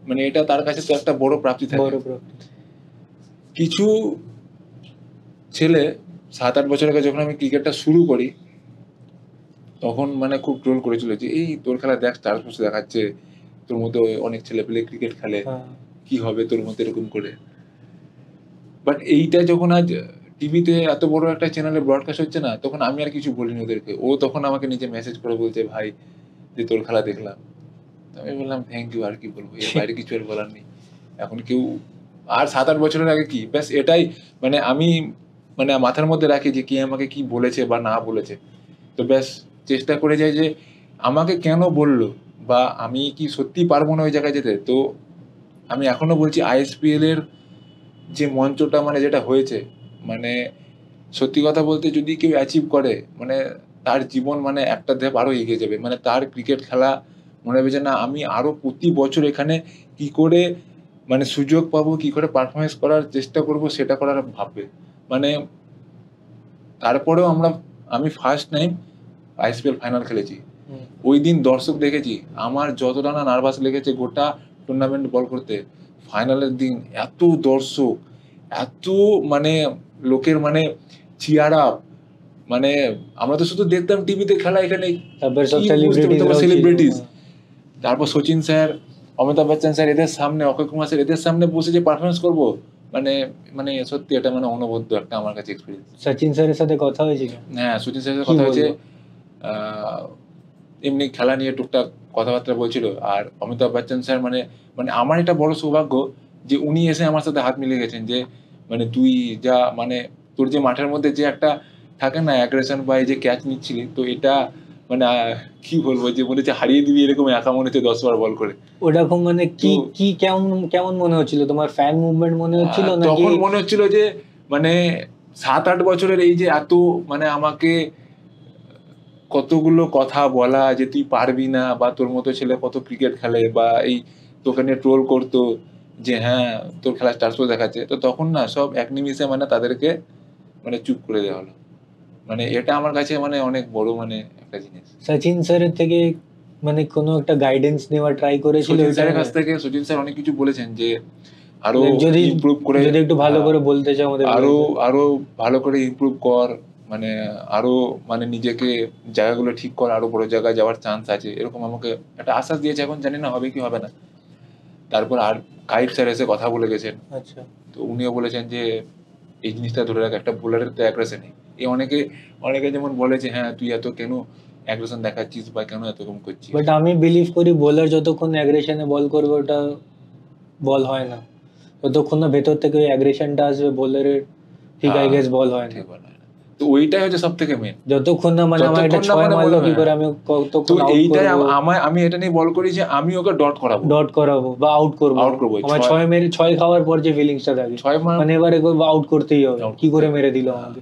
মানে এটা তার কাছে তো একটা বড় প্রাপ্তি থাকে। কিছু ছেলে 7-8 বছর আগে যখন আমি ক্রিকেটটা শুরু করি তখন মানে খুব ট্রোল করেছিল যে এই তোর খেলা দেখ, স্টার স্পোর্টস দেখাচ্ছে, তোর মতো অনেক ছেলে পেলে ক্রিকেট খেলে, কি হবে তোর মতো এরকম করে। বাট এইটা যখন আজ টিভিতে এত বড় একটা চ্যানেলে ব্রডকাস্ট হচ্ছে না, তখন আমি আর কিছু বলিনি ওদেরকে। ও তখন আমাকে নিজে মেসেজ করে বলছে ভাই যে তোর খেলা দেখলাম। আমি বললাম থ্যাংক ইউ, আর কি বলবো, এর বাইরে কিছু আর বলার নেই। এখন কেউ আর 7-8 বছরের আগে কি, ব্যাস এটাই মানে আমি মানে মাথার মধ্যে রাখি যে কি আমাকে কি বলেছে বা না বলেছে, তো ব্যাস চেষ্টা করে যাই যে আমাকে কেন বললো বা আমি কি সত্যি পারবো না ওই জায়গায় যেতে। তো আমি এখনো বলছি আইএসপিএল এর যে মঞ্চটা মানে যেটা হয়েছে, মানে সত্যি কথা বলতে যদি কেউ অ্যাচিভ করে মানে তার জীবন মানে একটা ধাপ আরো এগিয়ে যাবে। মানে তার ক্রিকেট খেলা মনে হবে যে না আমি আরো প্রতি বছর এখানে কি করে মানে সুযোগ পাবো, কি করে পারফরমেন্স করার চেষ্টা করব, সেটা করার ভাববে। মানে তারপরেও আমি ফার্স্ট টাইম আইএসপিএল ফাইনাল খেলেছি, ওই দিন দর্শক দেখেছি, আমার যতটা না নার্ভাস লেগেছে গোটা টুর্নামেন্ট বল করতে, ফাইনালের দিন এত দর্শক, এত মানে লোকের মানে চিয়ার আপ, মানে আমরা তো শুধু দেখতাম টিভিতে খেলা, এখানে সেলিব্রিটিস, তারপর সচিন স্যার, অমিতাভ বচ্চন স্যার, এদের সামনে অক্ষয় কুমার স্যার, এদের সামনে বসে যে পারফরমেন্স করবো, মানে মানে সত্যি এটা মানে অনবদ্য একটা আমার কাছে এক্সপেরিয়েন্স। সচিন স্যারের সাথে কথা হয়েছিল? হ্যাঁ, সচিন স্যারের সাথে কথা হয়েছে, এমনি খেলা নিয়ে টুকটাক কথাবার্তা বলছিল। আর অমিতাভ বচ্চন স্যার মানে মানে আমার এটা বড় সৌভাগ্য যে উনি এসে আমার সাথে হাত মিলিয়ে গেছেন যে মানে তুই যা মানে তোর যে মাঠের মধ্যে যে একটা থাকে না অ্যাগ্রেশন বা এই যে ক্যাচ নিচ্ছিলি, তো এটা মানে কি বলবো যে মনে হচ্ছে হারিয়ে দিবি এরকম একা মনে হচ্ছে 10 বার বল করে। ওরকম মানে কি কি কেমন মনে হচ্ছিল তোমার? ফ্যান মুভমেন্ট মনে হচ্ছিল নাকি? তখন মনে হচ্ছিল যে মানে 7-8 বছরের এই যে এত মানে আমাকে কতগুলো কথা বলা যে তুই পারবি না বা তোর মতো ছেলে কত ক্রিকেট খেলে বা এই তোকে নিয়ে ট্রোল করতো যে হ্যাঁ তোর খেলা স্টার স্পোর্টস দেখাচ্ছে, তো তখন না সব এক নিমিষে মানে তাদেরকে মানে চুপ করে দেওয়া হলো। মানে এটা আমার কাছে মানে অনেক বড় মানে একটা জিনিস। সচিন স্যারের থেকে মানে কোনো একটা গাইডেন্স নেওয়ার ট্রাই করেছিল? সচিন স্যারের কাছ থেকে সচিন স্যার অনেক কিছু বলেছেন যে আরো ইমপ্রুভ করে, যদি একটু ভালো করে বলতে চাও আমাদের। আরো ভালো করে ইমপ্রুভ কর, মানে আরো মানে নিজেকে জায়গাগুলো ঠিক কর, আরো বড় জায়গায় যাওয়ার চান্স আছে, এরকম আমাকে একটা আশ্বাস দিয়েছে। এখন জানি না হবে কি হবে না। তারপর আর কাইফ স্যার এসে কথা বলে গেছেন। আচ্ছা। তো উনিও বলেছেন যে এই জিনিসটা ধরে রাখ, একটা বোলারের তো অ্যাগ্রেশন নেই। এই অনেকে যেমন বলে যে হ্যাঁ তুই এত কেন অ্যাগ্রেশন দেখাচ্ছিস বা কেন এত কম করছিস, বাট আমি বিলিভ করি বোলার যতক্ষণ অ্যাগ্রেশনে বল করবে ওটা বল হয় না, যতক্ষণ না ভেতর থেকে ওই অ্যাগ্রেশনটা আসবে বোলারের, ঠিক আই গেস বল হয় না। তো ওইটাই হচ্ছে সবথেকে মেইন। যতক্ষণ না মানে আমার এটা 6 মারলো কি করে আমি কতক্ষণ আউট করব, এইটাই আমি এটা নিয়ে বল করি যে আমি ওকে ডট করাবো বা আউট করব। আমার 6 মেরে 6 খাওয়ার পর যে ফিলিংসটা থাকে মানে এবারে আউট করতেই হবে, কি করে মেরে দিল আমাকে।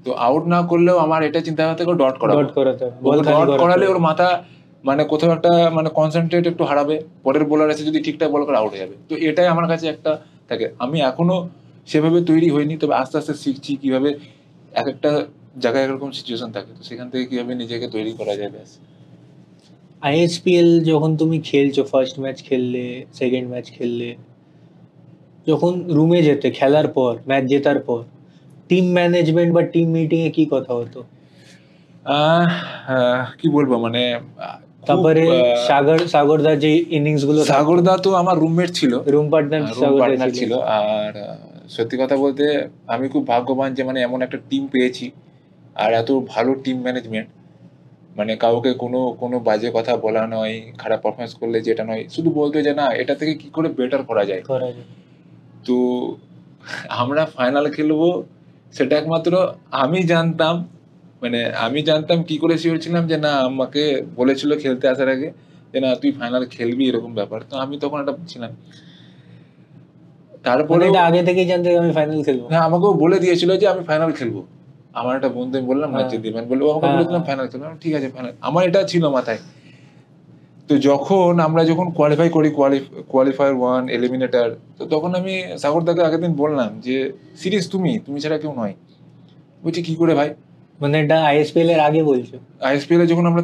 তো আউট না করলেও আমার এটা চিন্তা করতে হবে ডট করাতে হবে। ডট করালে ওর মাথা মানে কোথাও একটা মানে কনসেন্ট্রেট একটু হারাবে, পরের বোলার এসে যদি ঠিকঠাক বল করে আউট হয়ে যাবে। তো এটাই আমার কাছে একটা থাকে। আমি এখনো সেভাবে তৈরি হইনি, তবে আস্তে আস্তে শিখছি কিভাবে এক একটা জায়গায় এরকম সিচুয়েশন থাকে, তো সেখান থেকে কিভাবে নিজেকে তৈরি করা যায়। ব্যাস। আইএসপিএল যখন তুমি খেলছো, ফার্স্ট ম্যাচ খেললে, সেকেন্ড ম্যাচ খেললে, যখন রুমে যেতে খেলার পর, ম্যাচ জেতার পর, টিম ম্যানেজমেন্ট বা টিম মিটিং এ কি কথা হতো? কি বলবো মানে তারপরে সাগরদা যে ইনিংস গুলো, সাগরদা তো আমার রুমমেট ছিল, রুম পার্টনার ছিল। আর সত্যি কথা বলতে আমি খুব ভাগ্যবান যে মানে এমন একটা টিম পেয়েছি আর এত ভালো টিম ম্যানেজমেন্ট, মানে কাউকে কোনো বাজে কথা বলা নয়, খারাপ পারফরমেন্স করলে যেটা নয়, শুধু বলতে যে না এটা থেকে কি করে বেটার করা যায়। তো আমরা ফাইনাল খেলবো সেটা একমাত্র আমি জানতাম, মানে আমি জানতাম কি করে শিওর ছিলাম যে না আমাকে বলেছিল খেলতে আসার আগে যে না তুই ফাইনাল খেলবি এরকম ব্যাপার। তো আমি তখন একটা ছিলাম তারপরে এটা আগে থেকেই জানতে আমি ফাইনাল খেলবো? হ্যাঁ, আমাকেও বলে দিয়েছিল যে আমি ফাইনাল খেলবো। আমার একটা বন্ধু, আমি বললাম না যে হ্যাঁ। দিবেন বলে, ও আমাকে হ্যাঁ, বলেছিলাম হ্যাঁ। ফাইনাল খেলবো। আমি বললাম, ঠিক আছে ফাইনাল। আমার এটা ছিল মাথায়। তো যখন আমরা কোয়ালিফাই করি, কোয়ালিফায়ার 1 এলিমিনেটর, তো তখন আমি সাগরদাকে আগের দিন বললাম যে সিরিজ তুমি ছাড়া কেউ নয়। বলছে কি করে ভাই? এটা আইএসপিএল এর আগে বলছো? আইএসপিএল এ যখন আমরা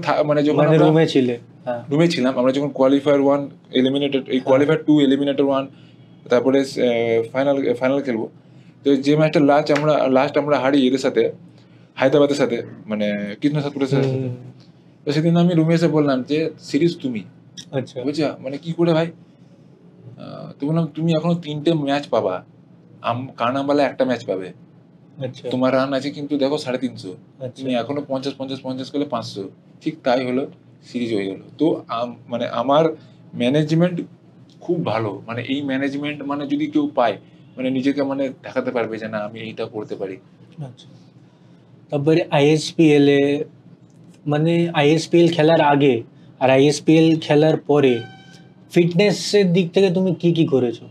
যখন আমরা রুমে ছিলে? হ্যাঁ, রুমে ছিলাম, আমরা যখন কোয়ালিফায়ার 1 এলিমিনেটর, এই কোয়ালিফায়ার 2 এলিমিনেটর 1, তারপরে ফাইনাল খেলবো। তো যে ম্যাচটা লাস্ট আমরা হারি এদের সাথে, হায়দ্রাবাদের সাথে, মানে কৃষ্ণ সাতপুরের সাথে। তো সেদিন আমি রুমে এসে বললাম যে সিরিজ তুমি। আচ্ছা, বুঝছা, মানে কি করে ভাই? তো বললাম তুমি এখনো 3টে ম্যাচ পাবা, কানামালা একটা ম্যাচ পাবে। আচ্ছা, তোমার রান আছে কিন্তু দেখো 350, তুমি এখনো 50 করলে 500। ঠিক তাই হলো, সিরিজ হয়ে গেল। তো মানে আমার ম্যানেজমেন্ট খুব ভালো, মানে এই ম্যানেজমেন্ট মানে যদি কেউ পায়, মানে নিজেকে মানে দেখাতে পারবে যে না আমি এইটা করতে পারি। আচ্ছা। তারপরে আইএসপিএল এ, আইএসপিএল খেলার আগে আর আইএসপিএল খেলার পরে ফিটনেসের দিক থেকে তুমি কি করেছো?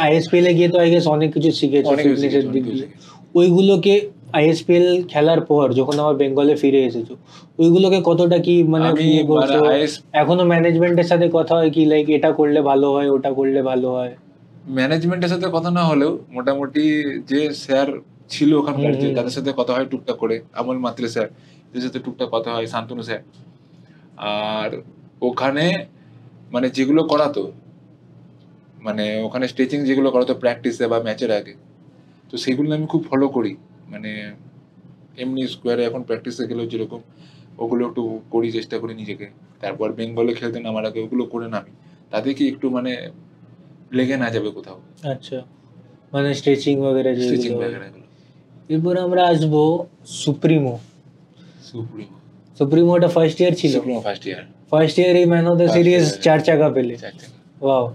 আইএসপিএল এ গিয়ে তো আই গেস অনেক কিছু শিখেছো অনেক কিছু ফিটনেসের শিখেছি, দিক অনেক কিছু দিয়ে। শিখেছি। ওইগুলোকে আইএসপিএল খেলার পর যখন আবার বেঙ্গলে ফিরে এসেছো, ওইগুলোকে কতটা কি আমি ইয়ে করছো? আইএস এখনো ম্যানেজমেন্টের সাথে কথা হয় কি, লাইক এটা করলে ভালো হয়, ওটা করলে ভালো হয়? ম্যানেজমেন্টের সাথে কথা না হলেও মোটামুটি যে স্যার ছিল ওখানকার, যে যাদের সাথে কথা হয় টুকটাক করে, আমল মাত্রে স্যার, এদের সাথে টুকটাক কথা হয়, শান্তনু স্যার। আর ওখানে মানে যেগুলো করাতো, মানে ওখানে স্ট্রেচিং যেগুলো করাতো প্র্যাকটিসে বা ম্যাচের আগে, তো সেগুলো আমি খুব ফলো করি। মানে এমনি স্কোয়ারে এখন প্র্যাকটিসে গেলেও যেরকম, ওগুলো একটু করি, চেষ্টা করি নিজেকে। তারপর বেঙ্গলে খেলতে নামার আগে ওগুলো করে নামি, তাতে কি একটু মানে লেগে না যাবে কোথাও, আচ্ছা, স্ট্রেচিং বগেরা স্ট্রেচিং যেগুলো। ব্যাগেরা। এরপরে আমরা আসবো সুপ্রিমো। সুপ্রিমো সুপ্রিমোটা ফার্স্ট ইয়ার ছিল? সুপ্রিমো ফার্স্ট ইয়ারই man of the First series year, 4 চাকা পেলে। 4 টাকা। ওয়াও!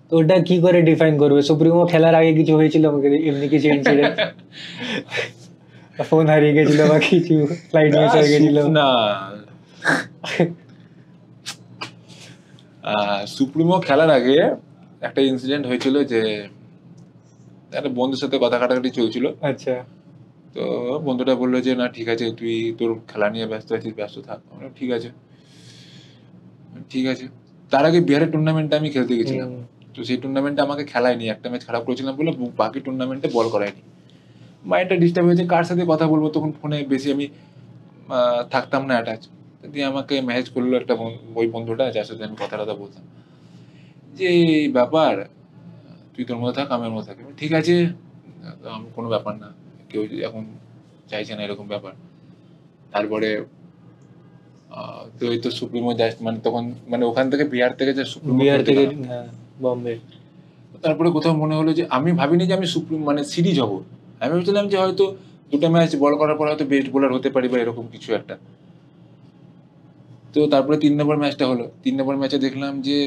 তো ওটা কি করে ডিফাইন করবে? সুপ্রিমো খেলার আগে কিছু হয়েছিল আমাকে এমনি কিছু ইনসিডেন্ট? ফোন হারিয়ে গেছিল বা কিছু, ফ্লাইট মিস হয়ে গেছিল? না, সুপ্রিমো খেলার আগে একটা ইনসিডেন্ট হয়েছিল যে একটা বন্ধুর সাথে কথা কাটাকাটি চলছিল। আচ্ছা, তো বন্ধুটা বললো যে না ঠিক আছে, তুই তোর খেলা নিয়ে ব্যস্ত আছিস, ব্যস্ত থাক। আমরা বললাম, ঠিক আছে ঠিক আছে। তার আগে বিহারের টুর্নামেন্টে আমি খেলতে গেছিলাম। তো সেই টুর্নামেন্টে আমাকে খেলায়নি, একটা ম্যাচ খারাপ করেছিলাম বলে বাকি টুর্নামেন্টে বল করায়নি। মাইন্ডটা ডিস্টার্ব হয়েছে, কার সাথে কথা বলবো, তখন ফোনে বেশি আমি থাকতাম না অ্যাটাচ। দিয়ে আমাকে মেসেজ করলো একটা ওই বন্ধুটা যার সাথে আমি কথা বলতাম, যে এই ব্যাপার, তুই তোর মধ্যে থাক, আমি ওর মধ্যে থাকি। ঠিক আছে, আমি কোনো ব্যাপার না, কেউ এখন চাইছে না এরকম ব্যাপার। তারপরে তো এই তো সুপ্রিমো জাস্ট মানে তখন মানে ওখান থেকে বিহার থেকে যে সুপ্রিমো বিহার খেলতে থেকে, গেলাম। হ্যাঁ, বম্বে। তারপরে কোথাও মনে হলো যে আমি ভাবিনি যে আমি মানে সিরিজ হবো। আমি ভেবেছিলাম যে হয়তো 2টা ম্যাচ বল করার পর হয়তো বেস্ট বোলার হতে পারি বা এরকম কিছু একটা। তো তারপরে 3 নম্বর ম্যাচটা হলো। 3 নম্বর ম্যাচে দেখলাম যে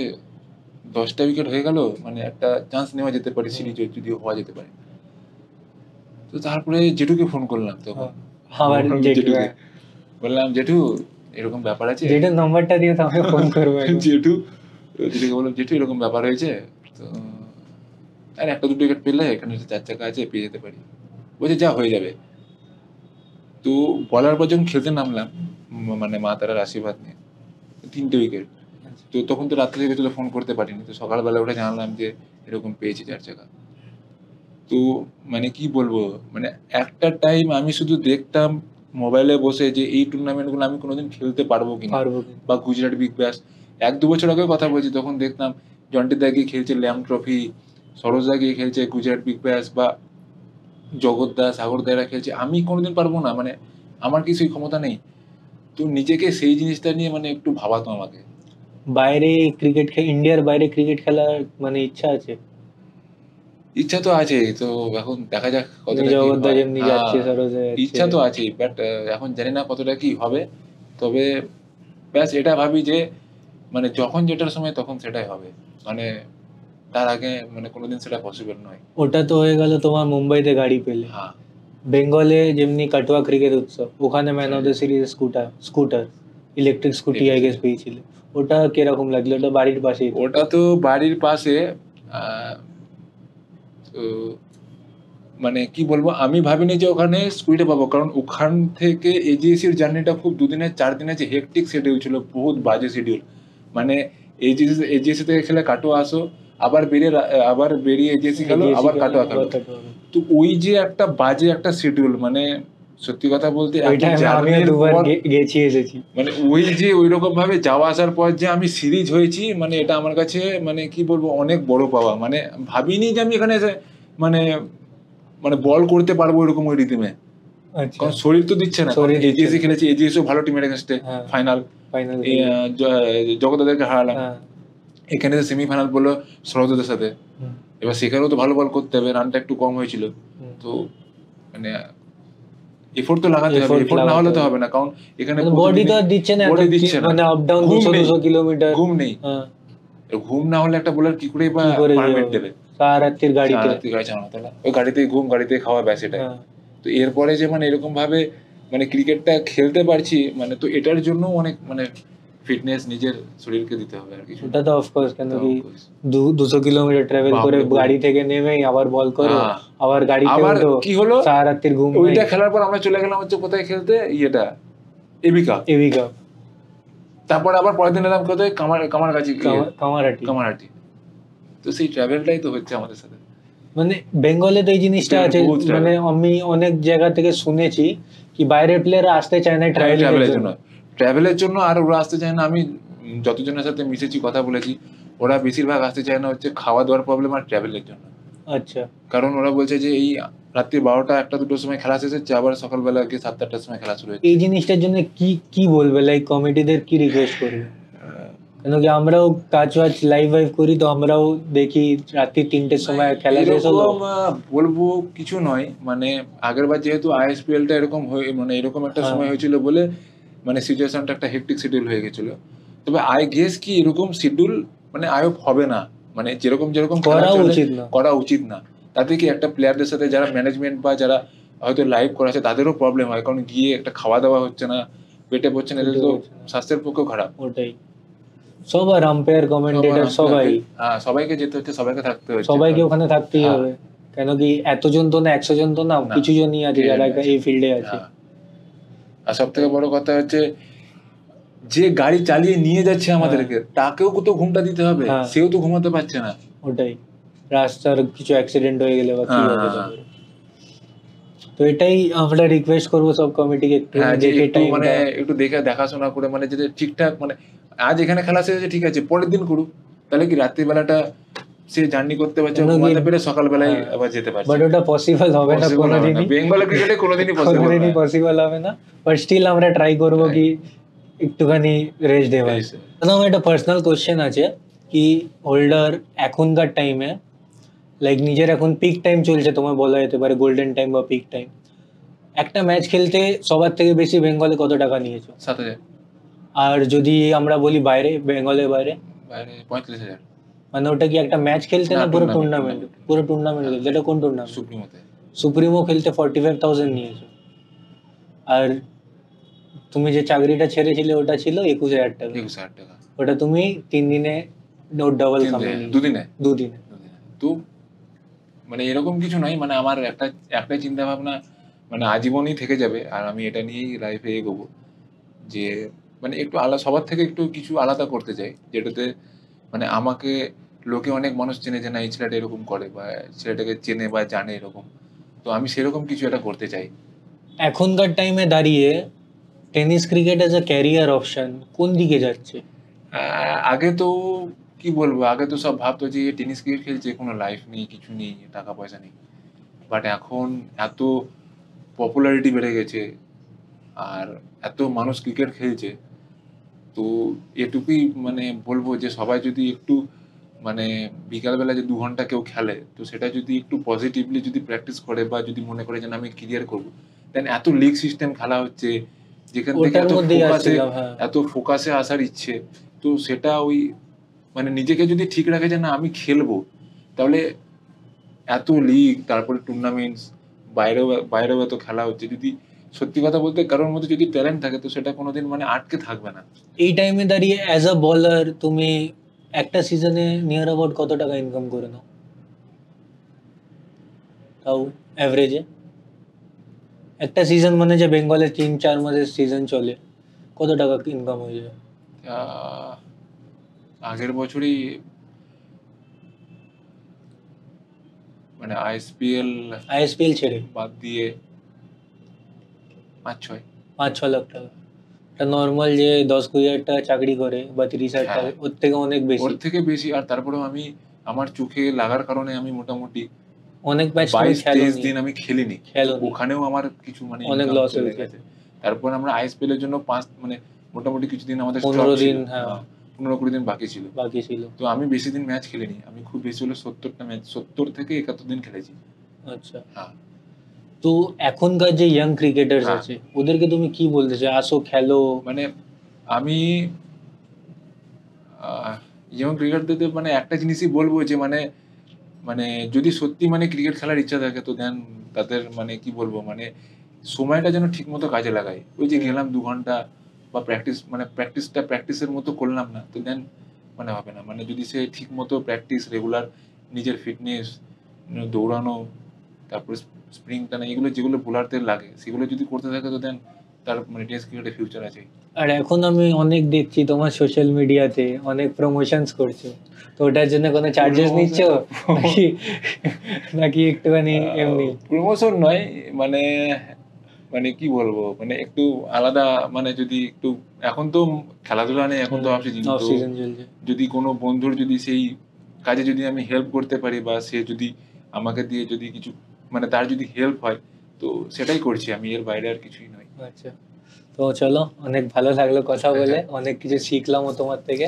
10টা উইকেট হয়ে গেল, মানে একটা চান্স নেওয়া যেতে পারে, সিরিজ যদি হওয়া যেতে পারে। তো তারপরে জেঠুকে ফোন করলাম তখন। আমার জেঠুকে বললাম, জেঠু এরকম ব্যাপার আছে। যেটা নাম্বারটা দিয়ে তো আমি ফোন করবো। জেঠুকে বললাম, জেঠু এরকম ব্যাপার হয়েছে, তো আর 1-2 উইকেট পেলে এখানে 4 চাকা আছে, পেয়ে যেতে পারি। বলছে যা হয়ে যাবে। তো বলার পর যখন খেলতে নামলাম, মানে মা তারার আশীর্বাদ নিয়ে 3টে উইকেট। তো তখন তো রাত্রে গেছিল, ফোন করতে পারিনি। তো সকালবেলা উঠে জানলাম যে এরকম পেয়েছি 4 চাকা। তো মানে কি বলবো, মানে একটা টাইম আমি শুধু দেখতাম মোবাইলে বসে যে এই টুর্নামেন্টগুলো আমি কোনোদিন খেলতে পারবো কিনা, বা গুজরাট বিগ ব্যাশ। 1-2 বছর আগে কথা বলছি, তখন দেখতাম জন্টি দা গিয়ে খেলছে ল্যাম ট্রফি, সরোজ দা গিয়ে খেলছে গুজরাট বিগ ব্যাশ, বা জগৎ দা, সাগর দা এরা খেলছে। আমি কোনোদিন পারবো না, মানে আমার কি সেই ক্ষমতা নেই। তো নিজেকে সেই জিনিসটা নিয়ে মানে একটু ভাবাতো আমাকে। বাইরে ক্রিকেট ইন্ডিয়ার বাইরে ক্রিকেট খেলার ইচ্ছা আছে? ইচ্ছা তো আছে, তো এখন দেখা যাক কতটা কি জগদ্দা হয়। যেমনি যাচ্ছে, সরোজে যাচ্ছে। ইচ্ছা তো আছে, বাট এখন জানি না কতটা কি হবে। তবে ব্যাস এটা ভাবি যে মানে যখন যেটার সময় তখন সেটাই হবে, মানে তার আগে মানে কোনোদিন সেটা পসিবল নয়। ওটা তো হয়ে গেল তোমার মুম্বাইতে গাড়ি পেলে। হ্যাঁ, বেঙ্গলে যেমনি কাটোয়া ক্রিকেট উৎসব, ওখানে man of the series scooter electric scooty I guess পেয়েছিলে। ওটা কিরকম লাগলো? ওটা বাড়ির পাশেই তো। ওটা তো বাড়ির পাশে। তো মানে কি বলবো, আমি ভাবিনি যে ওখানে স্কুলটা পাবো, কারণ ওখান থেকে এজিএসির জার্নিটা খুব 2 দিনের 4 দিনের যে হেকটিক শিডিউল ছিল, বহুত বাজে শিডিউল। মানে এজিএসি থেকে খেলে কাটোয়া আসো, আবার বেরিয়ে এজিএসি খেলো, আবার কাটোয়া খেলো। তো ওই যে একটা বাজে একটা শিডিউল, মানে সত্যি কথা বলতে গেছি এসেছি, মানে ওই যে ওই রকম ভাবে যাওয়া আসার পর যে আমি সিরিজ হয়েছি, মানে এটা আমার কাছে মানে কি বলবো অনেক বড় পাওয়া। মানে ভাবিনি যে আমি এখানে মানে মানে বল করতে পারবো এরকম ওই রিদিমে, কারণ শরীর তো দিচ্ছে না। এজিএসি খেলেছি, এজিএসও ভালো টিমের এগেইনস্টে ফাইনাল জগদাদেরকে হারালাম। এখানে সেমিফাইনাল বললো সরোজদের সাথে, এবার সেখানেও তো ভালো বল করতে হবে, রানটা একটু কম হয়েছিল। তো মানে এফোর্ট তো লাগাতে হবে, এফোর্ট না হলে তো হবে না, কারণ এখানে বডি তো দিচ্ছে না, মানে আপ ডাউন 200 কিলোমিটার, ঘুম নেই। ঘুম না হলে একটা বোলার কি করে বা পারমিট দেবে? সারারাত্রির গাড়ি চালানো, তাহলে ওই গাড়িতেই ঘুম, গাড়িতেই খাওয়া, ব্যাস এটাই। তো এরপরে যে মানে এরকম ভাবে মানে ক্রিকেটটা খেলতে পারছি, মানে তো এটার জন্য অনেক মানে ফিটনেস নিজের শরীরকে দিতে হবে আর কিছু। ওটা তো অফকোর্স, কেন কি 200 কিলোমিটার ট্রাভেল করে গাড়ি থেকে নেমেই আবার বল করো, আবার গাড়িতে ওঠো, কি হলো সারারাত্রির ঘুম। ওইটা খেলার পর আমরা চলে গেলাম হচ্ছে কোথায় খেলতে, ইয়েটা এবি কাপ। তারপর আবার পরের দিন এলাম কোথায়, কামারহাটি। তো সেই ট্রাভেলটাই তো হচ্ছে আমাদের সাথে। মানে বেঙ্গলে তো এই জিনিসটা আছে, মানে আমি অনেক জায়গা থেকে শুনেছি কি বাইরের প্লেয়াররা আসতে চায় না ট্রাভেলের জন্য, আর ওরা আসতে চায় না। আমি যতজনের সাথে মিশেছি, কথা বলেছি, ওরা বেশিরভাগ আসতে চায় না হচ্ছে খাওয়া দাওয়ার প্রবলেম আর ট্রাভেলের জন্য। আচ্ছা, কারণ ওরা বলছে যে এই রাত্রি 12টা 1টা 2টোর সময় খেলা শেষ হচ্ছে, আবার সকালবেলা কি 7টা-8টার সময় খেলা শুরু হচ্ছে। এই জিনিসটার জন্য কি বলবে, লাইক কমিটিদের কি রিকোয়েস্ট করবে? কেন কি আমরাও কাজ লাইভ করি, তো আমরাও দেখি রাত্রি 3টের সময় খেলা শেষ হলো। বলবো কিছু নয়, মানে আগের বার যেহেতু আইএসপিএলটা এরকম মানে এরকম একটা সময় হয়েছিল বলে মানে সিচুয়েশনটা একটা হেক্টিক শিডিউল হয়ে গেছিল। তবে আই গেস কি এরকম শিডিউল মানে আয়ব হবে না, মানে যেরকম করা উচিত না। তাতে কি একটা প্লেয়ারদের সাথে যারা ম্যানেজমেন্ট বা যারা হয়তো লাইভ করাচ্ছে তাদেরও প্রবলেম হয়, কারণ গিয়ে একটা খাওয়া দাওয়া হচ্ছে না, পেটে পড়ছে না, এদের তো স্বাস্থ্যের পক্ষেও খারাপ। ওটাই, সবার আম্পায়ার, কমেন্টেটর সবাইকে যেতে হচ্ছে, সবাইকে থাকতে হচ্ছে, সবাইকে ওখানে থাকতেই হবে। কেন কি 100 জন তো না, 100 জন তো না, কিছু জনই আছে যারা এই ফিল্ডে আছে। আর সব থেকে বড় কথা হচ্ছে যে গাড়ি চালিয়ে নিয়ে যাচ্ছে আমাদেরকে, তাকেও তো ঘুমটা দিতে হবে, সেও তো ঘুমাতে পারছে না। ওটাই, রাস্তার কিছু অ্যাক্সিডেন্ট হয়ে গেলে বা কি হবে, তো এটাই আমরা রিকোয়েস্ট করবো সব কমিটিকে একটু মানে একটু দেখাশোনা করে, মানে যেটা ঠিকঠাক, মানে আজ এখানে খেলা শেষ হয়েছে ঠিক আছে, পরের দিন করুক, তাহলে কি রাত্রিবেলাটা সে জার্নি করতে পারছে, ঘুমাতে পেরে সকালবেলায় আবার যেতে পারছে। বাট ওটা পসিবল হবে না কোনোদিনই, বেঙ্গল ক্রিকেটে কোনোদিনই পসিবল হবে না। বাট স্টিল আমরা ট্রাই করবো কি একটুখানি রেস্ট দেওয়া। আমার একটা পার্সোনাল কোশ্চেন আছে কি, হোল্ডার এখনকার টাইমে লাইক নিজের এখন পিক টাইম চলছে, তোমার বলা যেতে পারে গোল্ডেন টাইম বা পিক টাইম, একটা ম্যাচ খেলতে সবার থেকে বেশি বেঙ্গলে কত টাকা নিয়েছো? 7,000। আর যদি আমরা বলি বাইরে, বেঙ্গলের বাইরে 35,000। মানে ওটা কি একটা ম্যাচ খেলতে না পুরো টুর্নামেন্ট খেলতে? এটা কোন টুর্নামেন্ট? সুপ্রিমো খেলতে 45,000 নিয়েছো। আর তুমি যে চাকরিটা ছেড়েছিলে ওটা ছিল 21,000 টাকা। ওটা তুমি 3 দিনে ডাবল কামিয়ে নিয়েছো। 2 দিনে। তো মানে এরকম কিছু নয়, মানে আমার একটাই চিন্তা ভাবনা, মানে আজীবনই থেকে যাবে, আর আমি এটা নিয়েই লাইফে এগোবো, যে মানে একটু আলাদা, সবার থেকে একটু কিছু আলাদা করতে চাই, যেটাতে মানে আমাকে লোকে অনেক মানুষ চেনে যে না এই ছেলেটা এরকম করে, বা ছেলেটাকে চেনে বা জানে এরকম। তো আমি সেরকম কিছু একটা করতে চাই। এখনকার টাইমে দাঁড়িয়ে tennis cricket as a career option কোন দিকে যাচ্ছে? আগে তো কি বলবো, আগে তো সব ভাবতো যে টেনিস ক্রিকেট খেলছে, কোনো লাইফ নেই, কিছু নেই, টাকা পয়সা নেই। বাট এখন এত পপুলারিটি বেড়ে গেছে আর এত মানুষ ক্রিকেট খেলছে, তো এটুকুই মানে বলবো যে সবাই যদি একটু মানে বিকালবেলা যে 2 ঘন্টা কেউ খেলে, তো সেটা যদি একটু পজিটিভলি যদি প্র্যাকটিস করে, বা যদি মনে করে যে আমি ক্যারিয়ার করবো, দেন এত লিগ সিস্টেম খেলা হচ্ছে যেখান থেকে এত ফোকাসে আসার ইচ্ছে, তো সেটা ওই মানে নিজেকে যদি ঠিক রাখে যে না আমি খেলবো, তাহলে এত লিগ, তারপরে টুর্নামেন্টস, বাইরেও এত খেলা হচ্ছে, যদি সত্যি কথা বলতে কারোর মধ্যে যদি ট্যালেন্ট থাকে, তো সেটা কোনোদিন মানে আটকে থাকবে না। এই টাইমে দাঁড়িয়ে অ্যাজ আ বলার তুমি একটা সিজনে নিয়ার অ্যাবাউট কত টাকা ইনকাম করে নাও? তাও অ্যাভারেজে একটা সিজন মানে যে বেঙ্গলে 3-4 মাসের সিজন চলে, কত টাকা ইনকাম হয়ে যায়? আহ, আগের বছরই মানে আইএসপিএল ছেড়ে বাদ দিয়ে 5-6। 5-6 লাখ টাকা। একটা নর্মাল যে 10-20 হাজার টাকা চাকরি করে বা 30 হাজার টাকা, হ্যাঁ, ওর থেকে অনেক ওর বেশি। থেকে বেশি। আর তারপরেও আমি আমার চোখে লাগার কারণে আমি মোটামুটি অনেক ম্যাচ 22-23 দিন আমি খেলিনি, খেলোনি। ওখানেও আমার কিছু মানে অনেক income লস চলে হয়েছে। গেছে। তারপর আমরা আইএসপিএল এর জন্য মানে মোটামুটি কিছুদিন আমাদের 15 স্টপ ছিল, দিন, হ্যাঁ। 15-20 দিন বাকি ছিল। বাকি ছিল। তো আমি বেশি দিন ম্যাচ খেলিনি, আমি খুব বেশি হলে 70টা ম্যাচ, 70 থেকে 71 দিন খেলেছি। আচ্ছা, হ্যাঁ, তো এখনকার যে ইয়াং ক্রিকেটার্স হ্যাঁ। আছে ওদেরকে তুমি কি বলতে চাও, আসো খেলো? মানে আমি ইয়ং ক্রিকেটারদের মানে একটা জিনিসই বলবো যে মানে মানে যদি সত্যি মানে ক্রিকেট খেলার ইচ্ছা থাকে তো দেন তাদের মানে কি বলবো মানে সময়টা যেন ঠিক মতো কাজে লাগায়। ওই যে গেলাম 2 ঘন্টা বা প্র্যাকটিসের মতো করলাম না, তো দেন মানে হবে না। মানে যদি সে ঠিক মতো প্র্যাকটিস, রেগুলার নিজের ফিটনেস, দৌড়ানো, তারপরে স্প্রিং টানা, এগুলো যেগুলো বোলারদের লাগে সেগুলো যদি করতে থাকে তো দেন তার মানে টেস্ট ক্রিকেটে ফিউচার আছে। আর এখন আমি অনেক দেখছি তোমার সোশ্যাল মিডিয়াতে অনেক প্রমোশনস করছো, তো ওটার জন্য কোনো চার্জেস নিচ্ছ নাকি নাকি একটুখানি এমনি? প্রমোশন নয়, মানে মানে কি বলবো মানে একটু আলাদা, মানে যদি একটু এখন তো খেলাধুলা নেই, এখন তো অফ সিজন, অফ তো সিজন চলছে। যদি কোনো বন্ধুর যদি সেই কাজে যদি আমি হেল্প করতে পারি বা সে যদি আমাকে দিয়ে যদি কিছু মানে তার যদি হেল্প হয় তো সেটাই করছি আমি, এর বাইরে আর কিছুই নয়। আচ্ছা, তো চলো, অনেক ভালো লাগলো কথা বলে, অনেক কিছু শিখলামও তোমার থেকে।